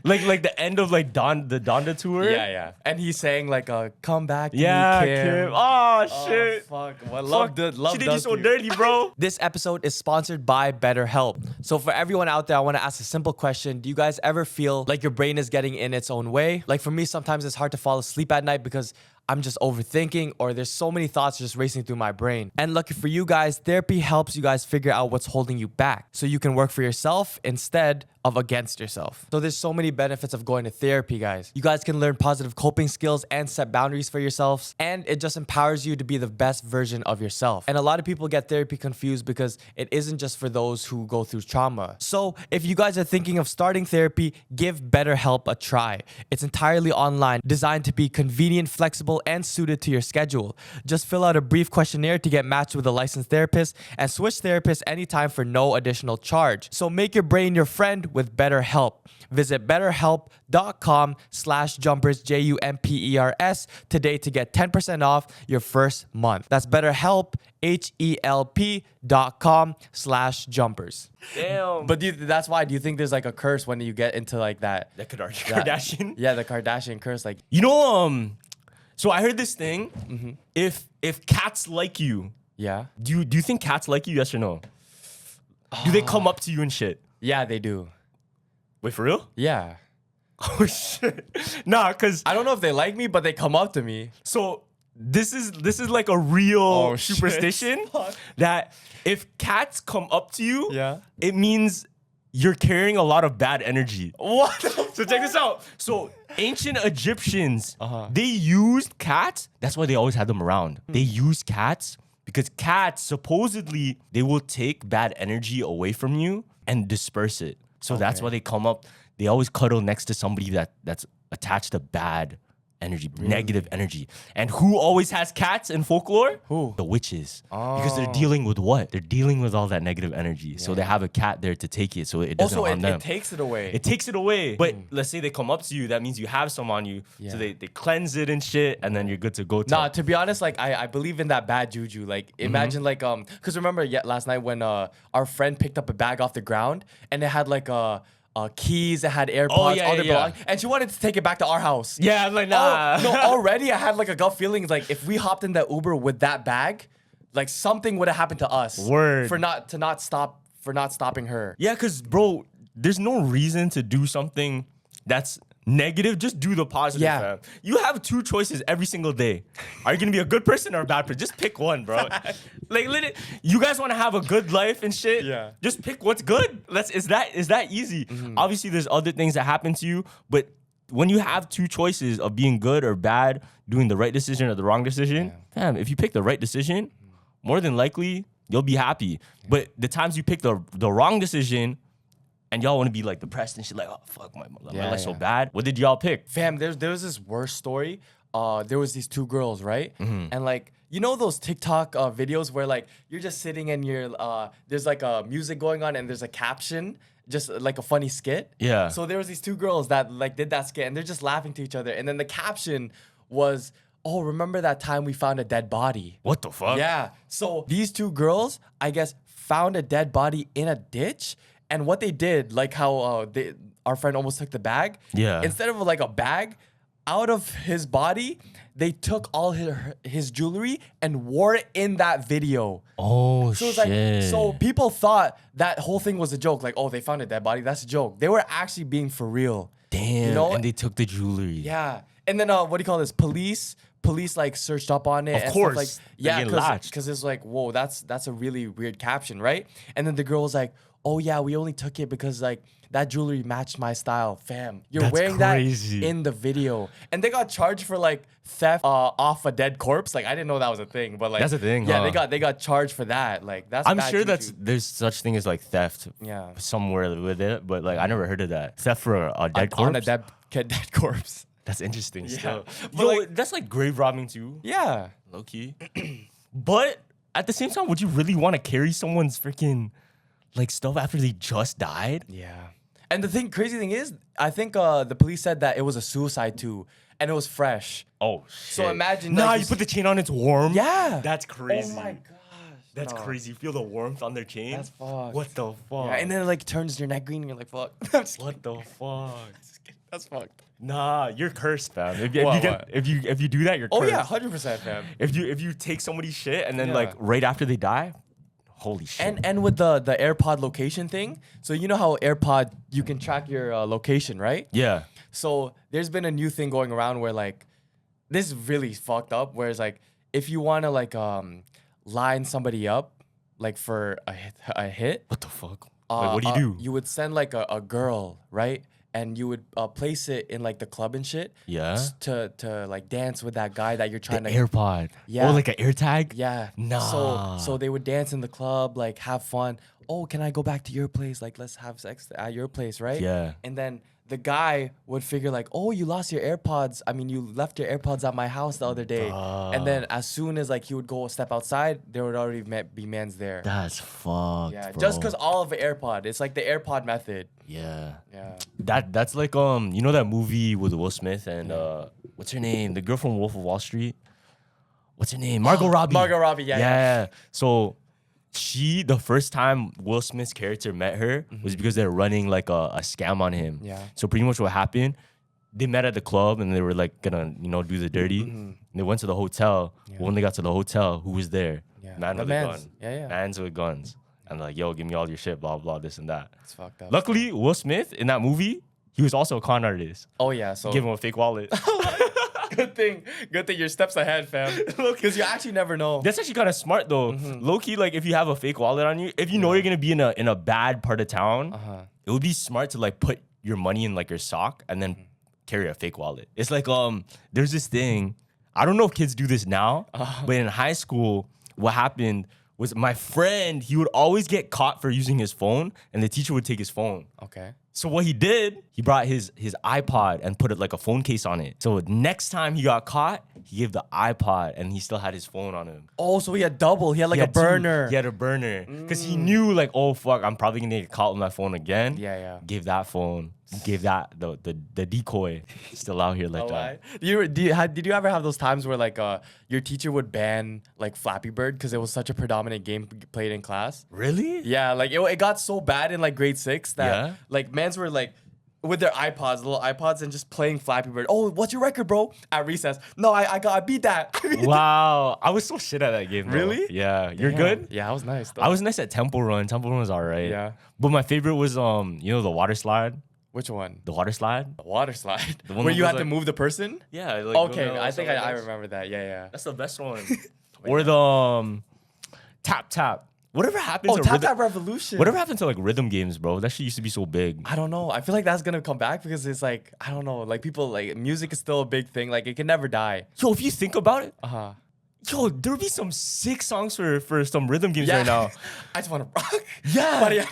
like the end of like the Donda tour.
yeah. And he's saying like, "Come back to
Yeah,
me, Kim."
Kim. Oh shit.
Fuck. Well, love
She did you
does
so
you.
dirty, bro.
This episode is sponsored by BetterHelp. So for everyone out there, I want to ask a simple question. Do you guys ever feel like your brain is getting in its own way? Like for me, sometimes it's hard to fall asleep at night because I'm just overthinking or there's so many thoughts just racing through my brain. And lucky for you guys, therapy helps you guys figure out what's holding you back so you can work for yourself instead of against yourself. So there's so many benefits of going to therapy, guys. You guys can learn positive coping skills and set boundaries for yourselves, and it just empowers you to be the best version of yourself. And a lot of people get therapy confused because it isn't just for those who go through trauma. So if you guys are thinking of starting therapy, give BetterHelp a try. It's entirely online, designed to be convenient, flexible, and suited to your schedule. Just fill out a brief questionnaire to get matched with a licensed therapist and switch therapists anytime for no additional charge. So make your brain your friend with BetterHelp. Visit betterhelp.com/jumpers, JUMPERS today to get 10% off your first month. That's BetterHelp, HELP.com/jumpers.
Damn.
But that's why. Do you think there's like a curse when you get into like that?
the Kardashian.
Yeah, the Kardashian curse. Like,
You know, so I heard this thing. If cats like you,
yeah.
do you think cats like you? Yes or no? Do they come up to you and shit?
Yeah, they do.
Wait, for real?
Yeah.
Oh shit. Nah, cause
I don't know if they like me, but they come up to me.
so this is like a real
Oh, shit.
superstition that if cats come up to you,
Yeah.
it means you're carrying a lot of bad energy.
What?
So check this out. So ancient Egyptians,
Uh-huh.
they used cats. That's why they always had them around. They used cats because cats supposedly they will take bad energy away from you and disperse it. So that's why they come up. They always cuddle next to somebody that's attached to bad energy, negative energy. And who always has cats in folklore?
Who?
The witches. Because they're dealing with what? They're dealing with all that negative energy. So they have a cat there to take it so it doesn't
Also,
harm them.
it takes it away.
It takes it away. But let's say they come up to you, that means you have some on you. So they cleanse it and shit, and then you're good to go.
Nah, to be honest, like I believe in that bad juju. Like imagine like because remember last night when our friend picked up a bag off the ground and it had like keys, it had AirPods,
yeah,
all their
yeah.
belongings, and she wanted to take it back to our house.
Yeah, I'm like, nah.
Oh, no, already I had like a gut feeling like if we hopped in that Uber with that bag, like something would have happened to us.
Word.
For not stopping her.
Yeah, because, bro, there's no reason to do something that's negative. Just do the positive,
Yeah.
fam. You have two choices every single day. Are you going to be a good person or a bad person? Just pick one, bro. Like, you guys want to have a good life and shit?
Yeah.
Just pick what's good. Is that easy? Obviously, there's other things that happen to you, but when you have two choices of being good or bad, doing the right decision or the wrong decision, fam, if you pick the right decision, more than likely, you'll be happy. But the times you pick the wrong decision, and y'all want to be like depressed and shit, like, oh fuck, my life's so bad. What did y'all pick?
Fam, there was this worst story. There was these two girls, right? And like, you know those TikTok videos where like you're just sitting and you're there's like a music going on and there's a caption, just like a funny skit.
Yeah.
So there was these two girls that like did that skit and they're just laughing to each other. And then the caption was, "Oh, remember that time we found a dead body?"
What the fuck?
Yeah. So these two girls, I guess, found a dead body in a ditch. And what they did, like how our friend almost took the bag.
Yeah.
Instead of like a bag, out of his body, they took all his jewelry and wore it in that video.
Oh,
So it's
shit.
like, so people thought that whole thing was a joke. Like, oh, they found a dead body. That's a joke. They were actually being for real.
Damn.
You know?
And they took the jewelry.
Yeah. And then what do you call this? Police like searched up on it.
Of
and
course.
Stuff like,
They're
yeah,
getting latched.
because it's like, whoa, that's a really weird caption, right? And then the girl was like, oh yeah, we only took it because like that jewelry matched my style, fam. You're
That's
wearing
crazy.
that in the video. And they got charged for like theft off a dead corpse. Like I didn't know that was a thing, but like
That's a thing,
Yeah,
huh?
they got charged for that. Like that's
I'm
bad
sure
juju.
there's such thing as like theft
Yeah.
somewhere with it, but like I never heard of that. Theft for a dead corpse?
on a dead corpse.
That's interesting still.
But
Yo,
like-
that's like grave robbing too,
Yeah.
low key. But at the same time, would you really want to carry someone's freaking like stuff after they just died?
Yeah. And the crazy thing is, I think the police said that it was a suicide too, and it was fresh.
Oh,
So
shit.
imagine,
Nah,
like,
you
you
put the chain on, it's warm.
Yeah.
That's crazy.
Oh my gosh.
That's
No.
crazy. You feel the warmth on their chain.
That's fucked.
What the fuck?
Yeah, and then it like turns your neck green, and you're like, fuck. I'm just
what the fuck?
kidding. That's fucked.
Nah, you're cursed, fam. If
What?
you do that, you're
Oh
cursed.
yeah, 100%, fam.
If you take somebody's shit and then
Yeah.
like right after they die, holy shit.
And with the AirPod location thing, so you know how AirPod you can track your location, right?
yeah.
So there's been a new thing going around where like this is really fucked up. Whereas like if you want to like line somebody up like for a hit,
What the fuck? Like, what do you do?
You would send like a girl, right? And you would place it in like the club and shit.
Yeah?
To like dance with that guy that you're
The
trying to.
AirPod.
Yeah.
Oh, like an air tag?
Yeah.
Nah.
So they would dance in the club, like have fun. Oh, can I go back to your place? Like let's have sex at your place, right?
Yeah.
And then the guy would figure like, oh, you lost your AirPods. I mean, you left your AirPods at my house the other day. And then as soon as like he would go step outside, there would already be mans there.
That's fucked,
Yeah,
bro.
just because all of an AirPod. It's like the AirPod method.
Yeah.
Yeah.
That's like you know that movie with Will Smith and what's her name? The girl from Wolf of Wall Street. What's her name? Margot Robbie.
Margot Robbie, yeah.
So the first time Will Smith's character met her was because they're running like a scam on him.
Yeah.
So pretty much what happened, they met at the club and they were like gonna, do the dirty. And they went to the hotel. When they got to the hotel, who was there?
Yeah.
Man
The
with a
mans.
gun.
Yeah, yeah.
Mans with guns. And like, yo, give me all your shit, blah, blah, this and that.
It's fucked up.
Luckily, Will Smith in that movie, he was also a con artist.
Oh yeah. So
Give him a fake wallet.
good thing you're steps ahead, fam. Because you actually never know.
That's actually kind of smart though. Low key, like if you have a fake wallet on you, if you know you're gonna be in a bad part of town, it would be smart to like put your money in like your sock and then carry a fake wallet. It's like there's this thing. I don't know if kids do this now, but in high school, what happened was my friend, he would always get caught for using his phone, and the teacher would take his phone.
Okay.
So what he did, he brought his iPod and put it like a phone case on it. So next time he got caught, he gave the iPod and he still had his phone on him.
Oh, so he had double. He had like
He
a
had two-
burner.
He had a burner. Because he knew like, oh fuck, I'm probably gonna get caught with my phone again.
Yeah, yeah.
Gave that phone. Gave that the decoy. Still out here like that.
Did you ever have those times where like your teacher would ban like Flappy Bird because it was such a predominant game played in class?
Really?
Yeah, like it got so bad in like grade 6 that
Yeah?
like mans were like with their iPods, little iPods, and just playing Flappy Bird. Oh, what's your record, bro? At recess. No, I beat that.
Wow. I was so shit at that game. Though.
Really?
Yeah. You're
Yeah.
good?
Yeah, I was nice. Though.
I was nice at Temple Run. Temple Run was alright.
Yeah.
But my favorite was the water slide.
Which one?
The water slide?
The water slide.
The one
Where
that
you
was
had to
like-
move the person?
Yeah. Like,
Okay,
go down,
I think
something
I
like that.
remember that. Yeah, yeah.
That's the best one. Or the tap tap. Whatever happened
Oh,
to
Tap
rhythm,
Tap Revolution.
whatever happened to like rhythm games, bro? That shit used to be so big.
I don't know. I feel like that's gonna come back because it's like I don't know. Like people like music is still a big thing. Like it can never die.
Yo, if you think about it,
Uh-huh.
yo, there would be some sick songs for some rhythm games
Yeah.
right now.
I just want to rock.
Yeah.
But yeah.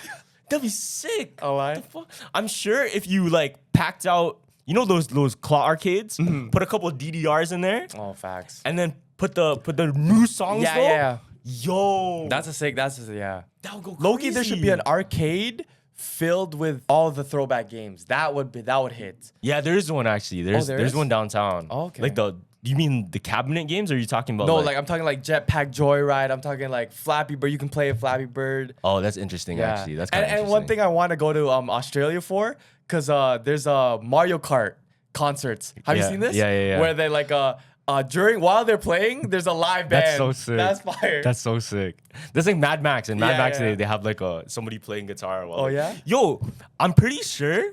That'd be sick.
Oh, why?
The fuck? I'm sure if you like packed out, those claw arcades, put a couple of DDRs in there,
Oh, facts.
and then put the new songs.
Yeah,
though,
yeah.
Yo,
That's yeah.
that would go crazy.
Loki, there should be an arcade filled with all the throwback games. That would hit.
Yeah, there is one actually. There's
there
there's
is?
one downtown.
Oh, okay.
Like you mean the cabinet games, or are you talking about?
No, like I'm talking like Jetpack Joyride. I'm talking like Flappy Bird. You can play a Flappy Bird.
Oh, that's interesting.
Yeah.
Actually, that's
and,
kind of
and one thing I want to go to Australia for, cause there's Mario Kart concerts. Have you
Yeah.
seen this?
Yeah, yeah, yeah.
Where they like while they're playing, there's a live band.
That's so sick.
That's fire.
That's so sick. That's like Mad Max. And Mad
Yeah,
Max,
yeah.
They have like somebody playing guitar. While
Oh, yeah?
Yo, I'm pretty sure.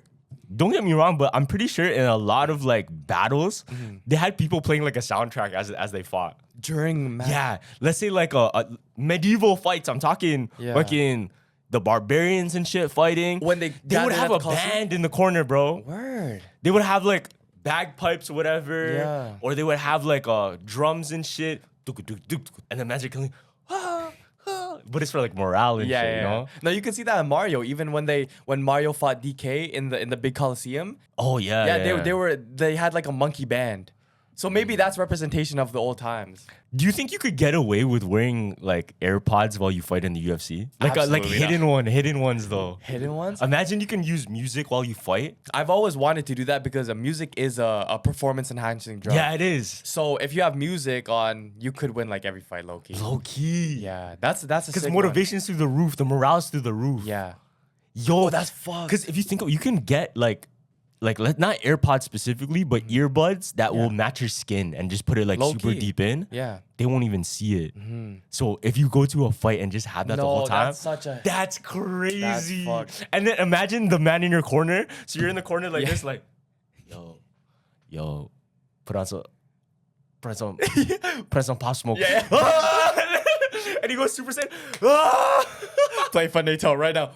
Don't get me wrong, but I'm pretty sure in a lot of like battles, they had people playing like a soundtrack as they fought.
During
Yeah, let's say like a medieval fights. I'm talking
Yeah.
fucking the barbarians and shit fighting.
When they
would
gathered
have
at
a
the Coliseum?
band in the corner, bro.
Word.
They would have like bagpipes or whatever.
Yeah.
Or they would have like drums and shit. And then magically, but it's for like morale and shit, you know?
No, you can see that in Mario. Even when Mario fought DK in the big Coliseum.
Oh yeah.
They had like a monkey band. So maybe that's representation of the old times.
Do you think you could get away with wearing like AirPods while you fight in the UFC? Like
Absolutely
hidden ones though.
Hidden ones?
Imagine you can use music while you fight.
I've always wanted to do that because music is a performance enhancing drug.
Yeah, it is.
So if you have music on, you could win like every fight low key.
Low key.
Yeah, that's a
Because
sick
motivation's through the roof, the morale's through the roof.
one. Yeah.
Yo,
that's fucked.
Because if you think you can get like not AirPods specifically, but earbuds that will match your skin and just put it like
Low
super
key.
deep in.
Yeah.
They won't even see it. So if you go to a fight and just have that the whole time, that's crazy.
That's fucked.
And then imagine the man in your corner. So you're in the corner like this, like, yo, put on some Pop Smoke.
Yeah.
And he goes Super Saiyan.
Play Fundatel right now.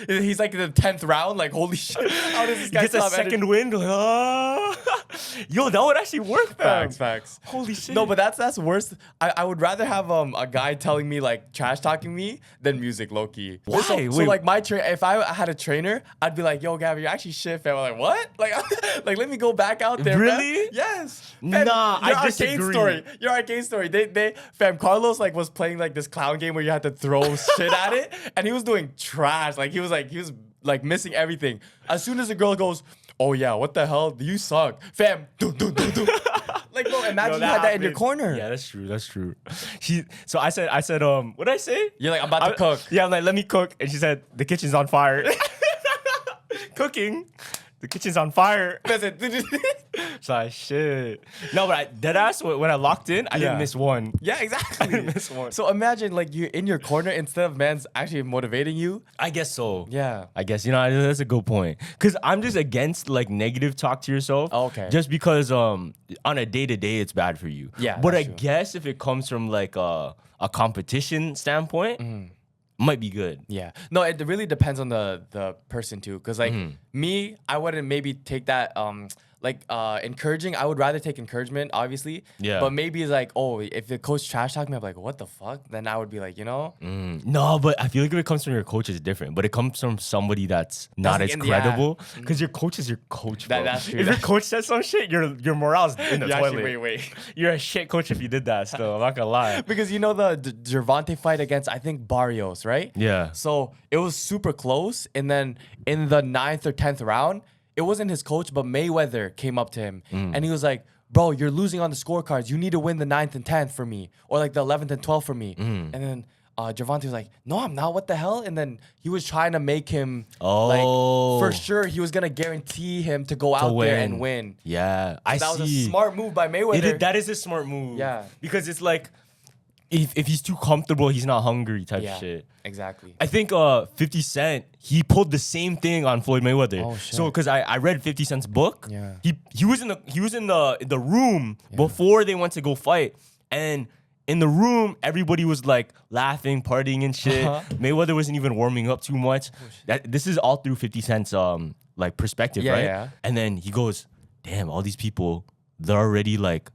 He's like in the 10th round. Like, holy shit. How does this guy
Gets a
stop
second wind. Like, yo, that would actually work, fam.
Facts.
Holy shit.
No, but that's worse. I would rather have a guy telling me like trash talking me than music low key.
Why?
So
Wait.
like if I had a trainer, I'd be like, yo, Gavin, you're actually shit, fam. I'm like, what? Like let me go back out there.
Really?
Fam. Yes. Fam,
Nah,
your
I disagree.
Your arcade story. They fam, Carlos like was playing like this clown game where you had to throw shit at it, and he was doing trash. Like he was missing everything. As soon as the girl goes, oh yeah, what the hell? You suck. Fam, do. Like, bro, imagine you had that in your corner.
Yeah, that's true. So I said, what did I say?
You're like, I'm about to cook.
Yeah, I'm like, let me cook. And she said, the kitchen's on fire. Cooking. The kitchen's on fire. So I shit. No, but deadass, when I locked in, I didn't miss one.
Yeah, exactly.
I didn't miss one.
So imagine like you're in your corner instead of man's actually motivating you.
I guess so.
Yeah.
I guess, that's a good point. Because I'm just against like negative talk to yourself.
Oh, okay.
Just because on a day-to-day, it's bad for you.
Yeah,
But
that's
I
true.
guess if it comes from like a competition standpoint, might be good.
Yeah. No, it really depends on the person too. Cause like me, I wouldn't maybe take that encouraging. I would rather take encouragement, obviously.
Yeah.
But maybe it's like, oh, if the coach trash talk me, I'm like, what the fuck? Then I would be like,
No, but I feel like if it comes from your coach, it's different. But it comes from somebody that's not
like
as
in the-
credible. Because your coach is your coach, bro.
That's true.
If your coach says some shit, your morale's in the
Yeah,
toilet.
actually, wait.
You're a shit coach if you did that still. I'm not gonna lie.
Because the Gervonta fight against, I think, Barrios, right?
Yeah.
So it was super close. And then in the 9th or 10th round, it wasn't his coach, but Mayweather came up to him. And he was like, bro, you're losing on the scorecards. You need to win the 9th and 10th for me. Or like the 11th and 12th for me. And then Gervonta was like, no, I'm not. What the hell? And then he was trying to make him, like, for sure, he was going to guarantee him to go out there and win.
Yeah, I see.
That was a smart move by Mayweather.
That is a smart move.
Yeah.
Because it's like, if he's too comfortable, he's not hungry type shit.
Exactly.
I think 50 Cent, he pulled the same thing on Floyd Mayweather.
Oh, shit.
So because I read 50 Cent's book,
Yeah.
he was in the room before they went to go fight, and in the room everybody was like laughing, partying and shit. Mayweather wasn't even warming up too much. This is all through 50 Cent's like perspective, right?
Yeah.
And then he goes, "Damn, all these people, they're already like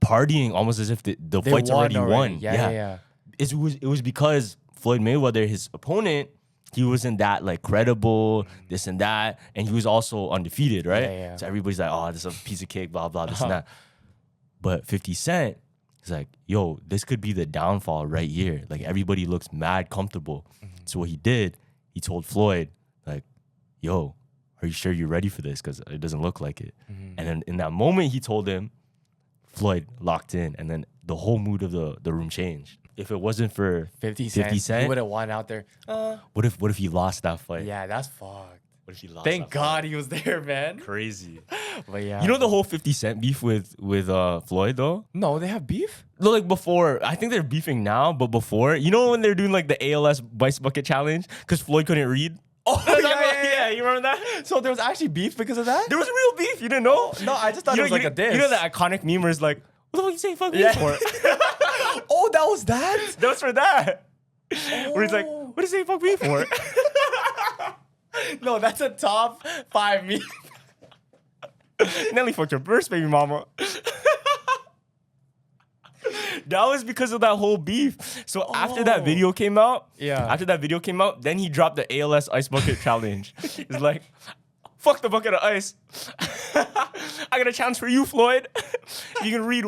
partying almost as if the fight's already won."
Yeah.
It was because Floyd Mayweather, his opponent, he wasn't that like credible, this and that, and he was also undefeated, right?
Yeah.
So everybody's like, "Oh, this is a piece of cake, blah blah, this and that." But 50 Cent is like, "Yo, this could be the downfall right here." Like everybody looks mad comfortable. So what he did, he told Floyd, like, "Yo, are you sure you're ready for this? Because it doesn't look like it." And then in that moment, he told him, Floyd locked in, and then the whole mood of the room changed. If it wasn't for
50 Cent, he would have won out there.
what if he lost that fight?
Yeah, that's fucked.
What if he lost?
Thank
that
God he was there, man.
fight? Crazy.
But yeah.
You know the whole 50 Cent beef with Floyd though?
No, they have beef?
No, like before, I think they're beefing now, but before, you know when they're doing like the ALS Vice Bucket Challenge because Floyd couldn't read?
Oh,
yeah, you remember that?
So there was actually beef because of that?
There was real beef. You didn't know?
No, I just thought it was like a diss.
You know that iconic meme where it's like, what the fuck you saying fuck me
Yeah.
for?
Oh, that was that?
That was for that. Where he's like, What does he fuck me for?
No, that's a top 5 meme.
Nelly fucked your first baby mama. That was because of that whole beef. So after that video came out, then he dropped the ALS ice bucket challenge. It's like, fuck the bucket of ice. I got a challenge for you, Floyd. You can read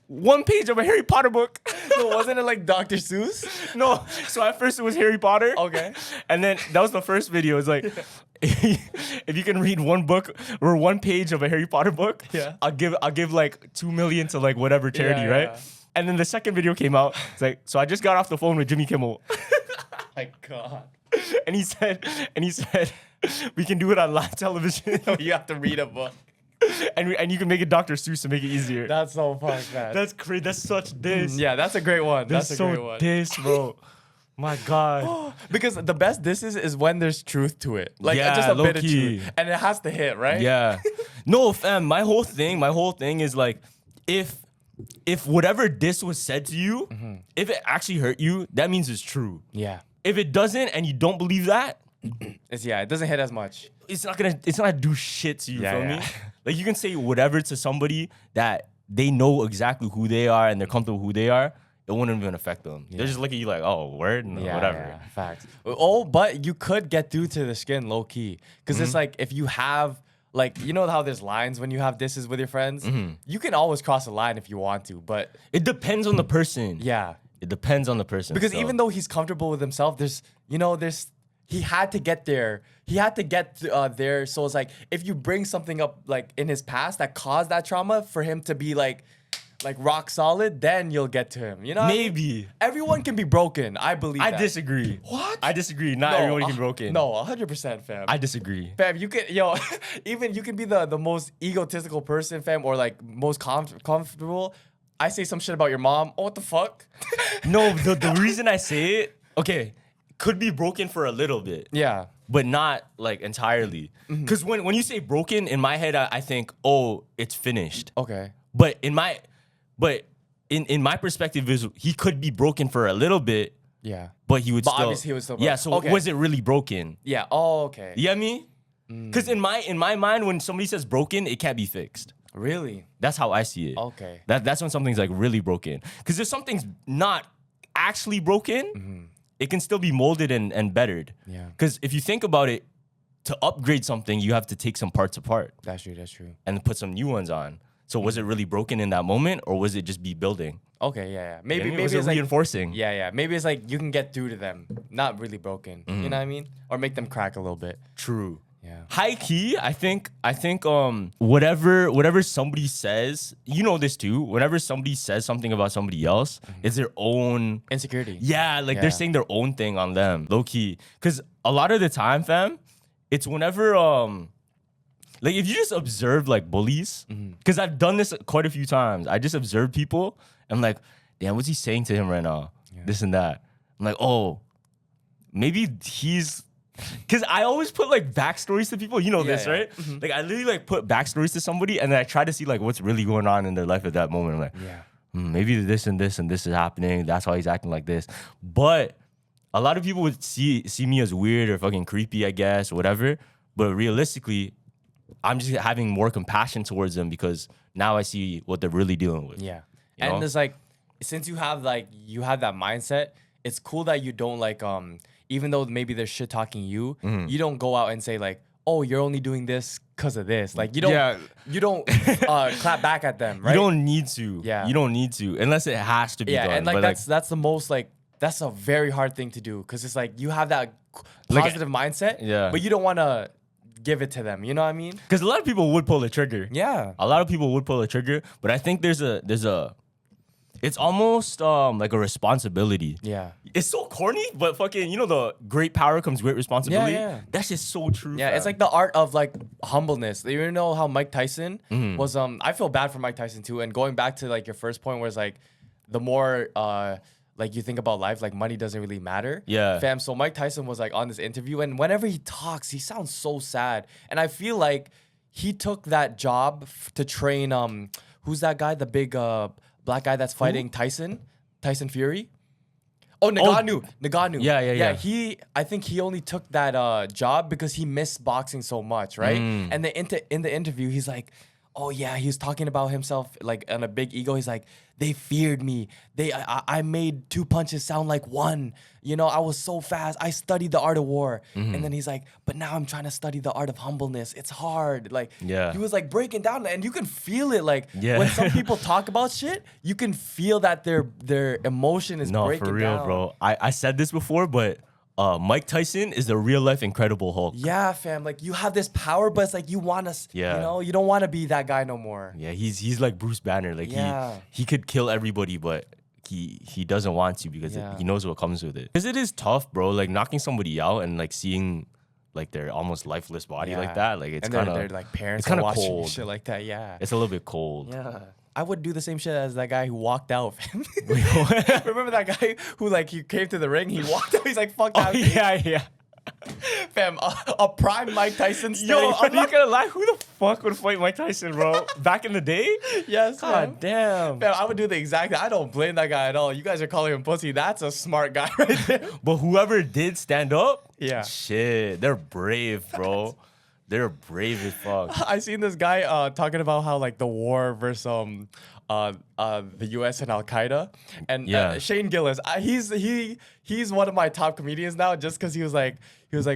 1 page of a Harry Potter book.
So wasn't it like Dr. Seuss?
No. So at first it was Harry Potter.
Okay.
And then that was the first video. It's like, if you can read 1 book or 1 page of a Harry Potter book, I'll give like 2 million to like whatever charity, right?
Yeah.
And then the second video came out. It's like, so I just got off the phone with Jimmy Kimmel.
My God.
And he said, we can do it on live television.
You have to read a book.
And you can make it Dr. Seuss to make it easier.
That's so fun, man.
That's crazy. That's such diss.
Yeah, that's a great one. That's a
so
great one.
diss, bro. My God.
Because the best disses is when there's truth to it. Like
Yeah,
just a bit of
low-key.
truth. And it has to hit, right?
Yeah. No, fam, my whole thing is like, if whatever diss was said to you, if it actually hurt you, that means it's true.
Yeah.
If it doesn't and you don't believe that,
It doesn't hit as much.
it's not gonna do shit to you,
Yeah,
feel
yeah.
me? Like you can say whatever to somebody that they know exactly who they are and they're comfortable who they are, it wouldn't even affect them. They'll just look at you like, oh, word? No, whatever.
Yeah, facts. Oh, but you could get through to the skin low key. Because it's like if you have like, you know how there's lines when you have disses with your friends? You can always cross a line if you want to, but
It depends on the person.
yeah.
It depends on the person.
Because
so.
even though he's comfortable with himself, he had to get there. He had to get there. So it's like, if you bring something up like in his past that caused that trauma for him to be like rock solid, then you'll get to him. You know?
Maybe.
Everyone can be broken. I believe
I
that.
disagree.
What?
I disagree. Not everybody can be broken.
No, 100%, fam.
I disagree.
Fam, you can, even you can be the most egotistical person, fam, or like most comfortable. I say some shit about your mom. Oh, what the fuck?
No, the reason I say it, okay, could be broken for a little bit.
Yeah.
But not like entirely. Because when you say broken, in my head, I think, oh, it's finished.
Okay.
But in my perspective, is he could be broken for a little bit,
Yeah.
but he would
But
still.
obviously he was still
Yeah.
broken.
So
Okay.
was it really broken?
Yeah. Oh, okay.
You get me? Because in my mind, when somebody says broken, it can't be fixed.
Really?
That's how I see it.
Okay.
That's when something's like really broken. Because if something's not actually broken, it can still be molded and bettered.
Yeah.
Because if you think about it, to upgrade something, you have to take some parts apart
That's true. That's true.
and put some new ones on. So was it really broken in that moment, or was it just be building?
Okay. Yeah. Maybe
was it
it's like
reinforcing?
yeah. Maybe it's like you can get through to them, not really broken. You know what I mean? Or make them crack a little bit.
True.
Yeah.
High key, I think whatever somebody says, you know this too. Whenever somebody says something about somebody else, it's their own
Insecurity.
Yeah, like
Yeah.
they're saying their own thing on them, low key. Because a lot of the time, fam, it's whenever like if you just observe like bullies, because I've done this quite a few times. I just observe people and I'm like, damn, what's he saying to him right now? This and that. I'm like, oh, maybe he's. Because I always put like backstories to people. You know this,
yeah.
right? Like I literally like put backstories to somebody and then I try to see like what's really going on in their life at that moment. I'm like, maybe this and this and this is happening. That's why he's acting like this. But a lot of people would see me as weird or fucking creepy, I guess, or whatever. But realistically, I'm just having more compassion towards them because now I see what they're really dealing with.
Yeah.
You
And
know?
it's like, since you have that mindset, it's cool that you don't like even though maybe they're shit talking you, you don't go out and say like, oh, you're only doing this because of this. Like you don't clap back at them, right?
You don't need to.
Yeah.
You don't need to unless it has to be done.
And like
But,
that's the most like that's a very hard thing to do because it's like you have that
Like,
positive mindset,
yeah.
but you don't want to give it to them. You know what I mean?
Because a lot of people would pull the trigger.
Yeah.
A lot of people would pull the trigger, but I think there's a it's almost like a responsibility.
Yeah.
It's so corny, but fucking, you know, the great power comes great responsibility.
Yeah.
That's just so true.
Yeah,
fam.
it's like the art of like humbleness. You know how Mike Tyson was I feel bad for Mike Tyson too. And going back to like your first point where it's like the more like you think about life, like money doesn't really matter.
Yeah.
Fam, so Mike Tyson was like on this interview and whenever he talks, he sounds so sad. And I feel like he took that job to train who's that guy? The big black guy that's fighting Tyson Fury. Oh, Nagano.
Yeah.
I think he only took that job because he missed boxing so much, right? And then in the interview, he's like, oh yeah, he was talking about himself like on a big ego. He's like, they feared me. I made 2 punches sound like 1. You know, I was so fast. I studied the art of war. And then he's like, but now I'm trying to study the art of humbleness. It's hard. Like, he was like breaking down, and you can feel it. Like when some people talk about shit, you can feel that their emotion is breaking down.
No, for real, bro. I said this before, but Mike Tyson is the real life Incredible Hulk.
Yeah, fam. Like you have this power, but it's like you want to, you know, you don't want to be that guy no more.
Yeah, he's like Bruce Banner. Like he could kill everybody, but he doesn't want to because he knows what comes with it. Because it is tough, bro. Like knocking somebody out and like seeing like their almost lifeless body like that. Like it's kind of
their like parents
it's kind of
watching
cold.
shit like that. Yeah,
it's a little bit cold.
Yeah. I would do the same shit as that guy who walked out. Remember that guy who like he came to the ring, he walked out. He's like, "Fuck that."
Yeah.
Fam, a prime Mike Tyson.
Yo, I'm not gonna lie. Who the fuck would fight Mike Tyson, bro? Back in the day?
Yes,
God damn.
Fam, I would do the exact. I don't blame that guy at all. You guys are calling him pussy. That's a smart guy right there.
But whoever did stand up,
shit,
they're brave, bro. They're brave as fuck.
I seen this guy talking about how like the war versus the U.S. and Al Qaeda, and Shane Gillis. He's one of my top comedians now, just because he was like,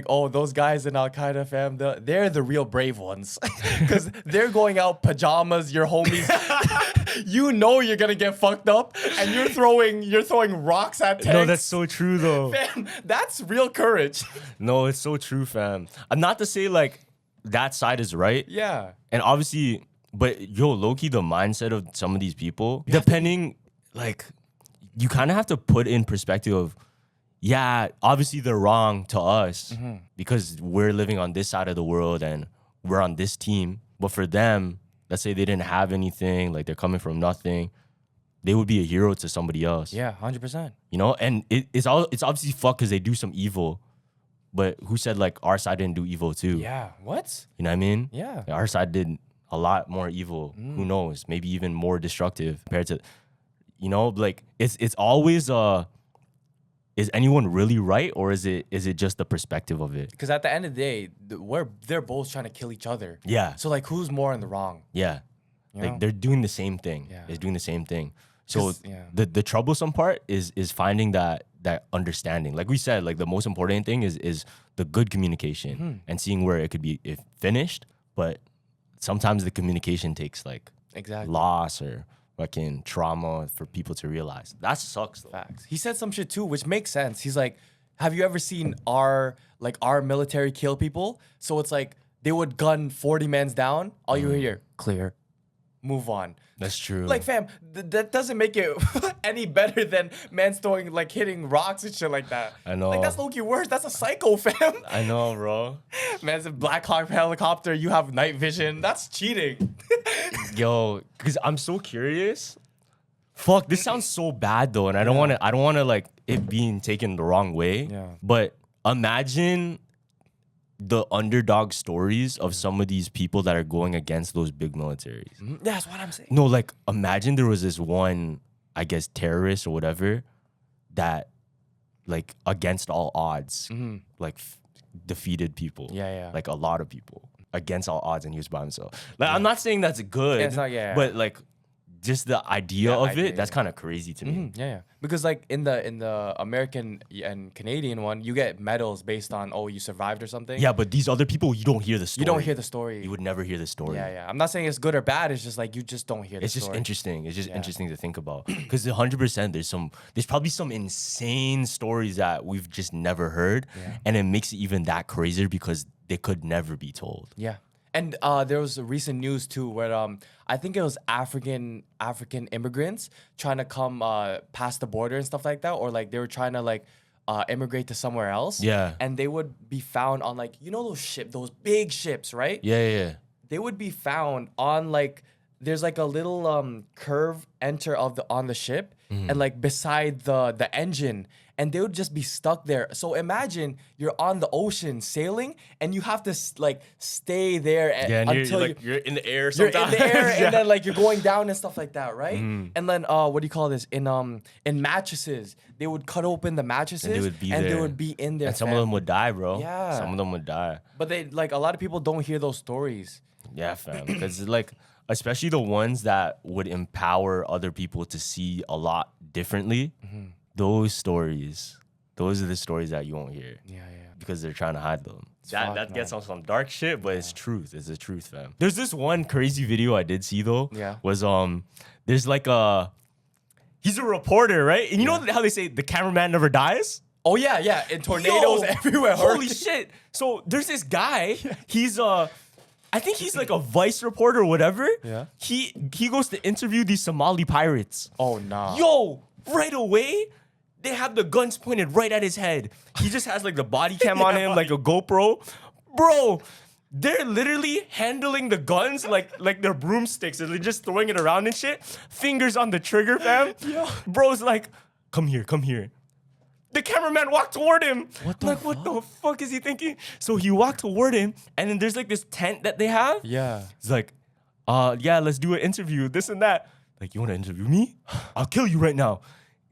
oh, those guys in Al Qaeda, fam, they're the real brave ones, because they're going out pajamas, your homies. You know you're gonna get fucked up, and you're throwing rocks at tanks.
No, that's so true though.
Fam, that's real courage.
No, it's so true, fam. Not to say like that side is right.
Yeah.
And obviously, but yo, low-key, the mindset of some of these people, depending, like, you kind of have to put in perspective of, yeah, obviously they're wrong to us because we're living on this side of the world and we're on this team. But for them, let's say they didn't have anything, like they're coming from nothing, they would be a hero to somebody else.
Yeah, 100%.
You know, and it's obviously fucked because they do some evil. But who said like our side didn't do evil too?
Yeah, what?
You know what I mean?
Yeah.
Our side did a lot more evil. Who knows? Maybe even more destructive compared to, you know, like it's always is anyone really right, or is it just the perspective of it?
Because at the end of the day, they're both trying to kill each other.
Yeah.
So like, who's more in the wrong?
Yeah. Like they're doing the same thing.
Yeah.
They're doing the same thing. So
yeah.
the troublesome part is finding that understanding. Like we said, like the most important thing is the good communication and seeing where it could be finished. But sometimes the communication takes like loss or fucking trauma for people to realize. That sucks though.
Facts. He said some shit too, which makes sense. He's like, have you ever seen our military kill people? So it's like they would gun 40 men down. All you hear, clear, move on.
That's true.
Like, fam, that doesn't make it any better than men throwing, like, hitting rocks and shit like that.
I know.
Like, that's low-key worse. That's a psycho, fam.
I know, bro.
Man's a Black Hawk helicopter. You have night vision. That's cheating.
Yo, because I'm so curious. Fuck, this sounds so bad though, and I don't want to like it being taken the wrong way.
Yeah.
But imagine the underdog stories of some of these people that are going against those big militaries.
That's what I'm saying.
No, like imagine there was this one, I guess, terrorist or whatever that, like, against all odds, like defeated people.
Yeah.
Like a lot of people against all odds, and he was by himself. Like, I'm not saying that's good.
Yeah, it's not,
but like just the idea of it, that's kind of crazy to me.
Yeah. Because like in the American and Canadian one, you get medals based on, oh, you survived or something.
Yeah, but these other people, you don't hear the story.
You don't hear the story.
You would never hear the story.
Yeah. I'm not saying it's good or bad. It's just like you just don't hear the story.
It's just interesting. It's just interesting to think about. Because 100%, there's probably some insane stories that we've just never heard.
Yeah.
And it makes it even that crazier because they could never be told.
Yeah. And there was recent news too where I think it was African immigrants trying to come past the border and stuff like that, or like they were trying to like immigrate to somewhere else.
Yeah.
And they would be found on like, you know, those big ships, right?
Yeah.
They would be found on like there's like a little curve enter of the on the ship, and like beside the engine, and they would just be stuck there. So imagine you're on the ocean sailing, and you have to like stay there
and
until
you're in the air
you're
sometimes.
in the air,
Yeah.
and then like you're going down and stuff like that, right? And then what do you call this? In mattresses, they would cut open the mattresses,
And they would be
they
there.
would be in there.
And some of them would die, bro.
Yeah.
Some of them would die.
But they like a lot of people don't hear those stories.
Yeah, fam. Because like, especially the ones that would empower other people to see a lot differently. Those stories, those are the stories that you won't hear.
Yeah.
Because they're trying to hide them.
fucked,
That gets
man.
on some dark shit, but it's truth. It's the truth, fam. There's this one crazy video I did see though.
Yeah.
Was there's like he's a reporter, right? And you know how they say the cameraman never dies?
Oh yeah. And tornadoes
Yo,
everywhere.
Holy shit. So there's this guy, he's I think he's like a Vice reporter or whatever.
Yeah.
He goes to interview these Somali pirates.
Oh nah.
Yo, right away, they have the guns pointed right at his head. He just has like the body cam on him, like a GoPro. Bro, they're literally handling the guns like they're broomsticks and they're just throwing it around and shit. Fingers on the trigger, fam.
Yo.
Bro's like, come here. The cameraman walked toward him.
What the
What the fuck is he thinking? So he walked toward him, and then there's like this tent that they have.
Yeah.
He's like, yeah, let's do an interview, this and that. Like, you want to interview me? I'll kill you right now.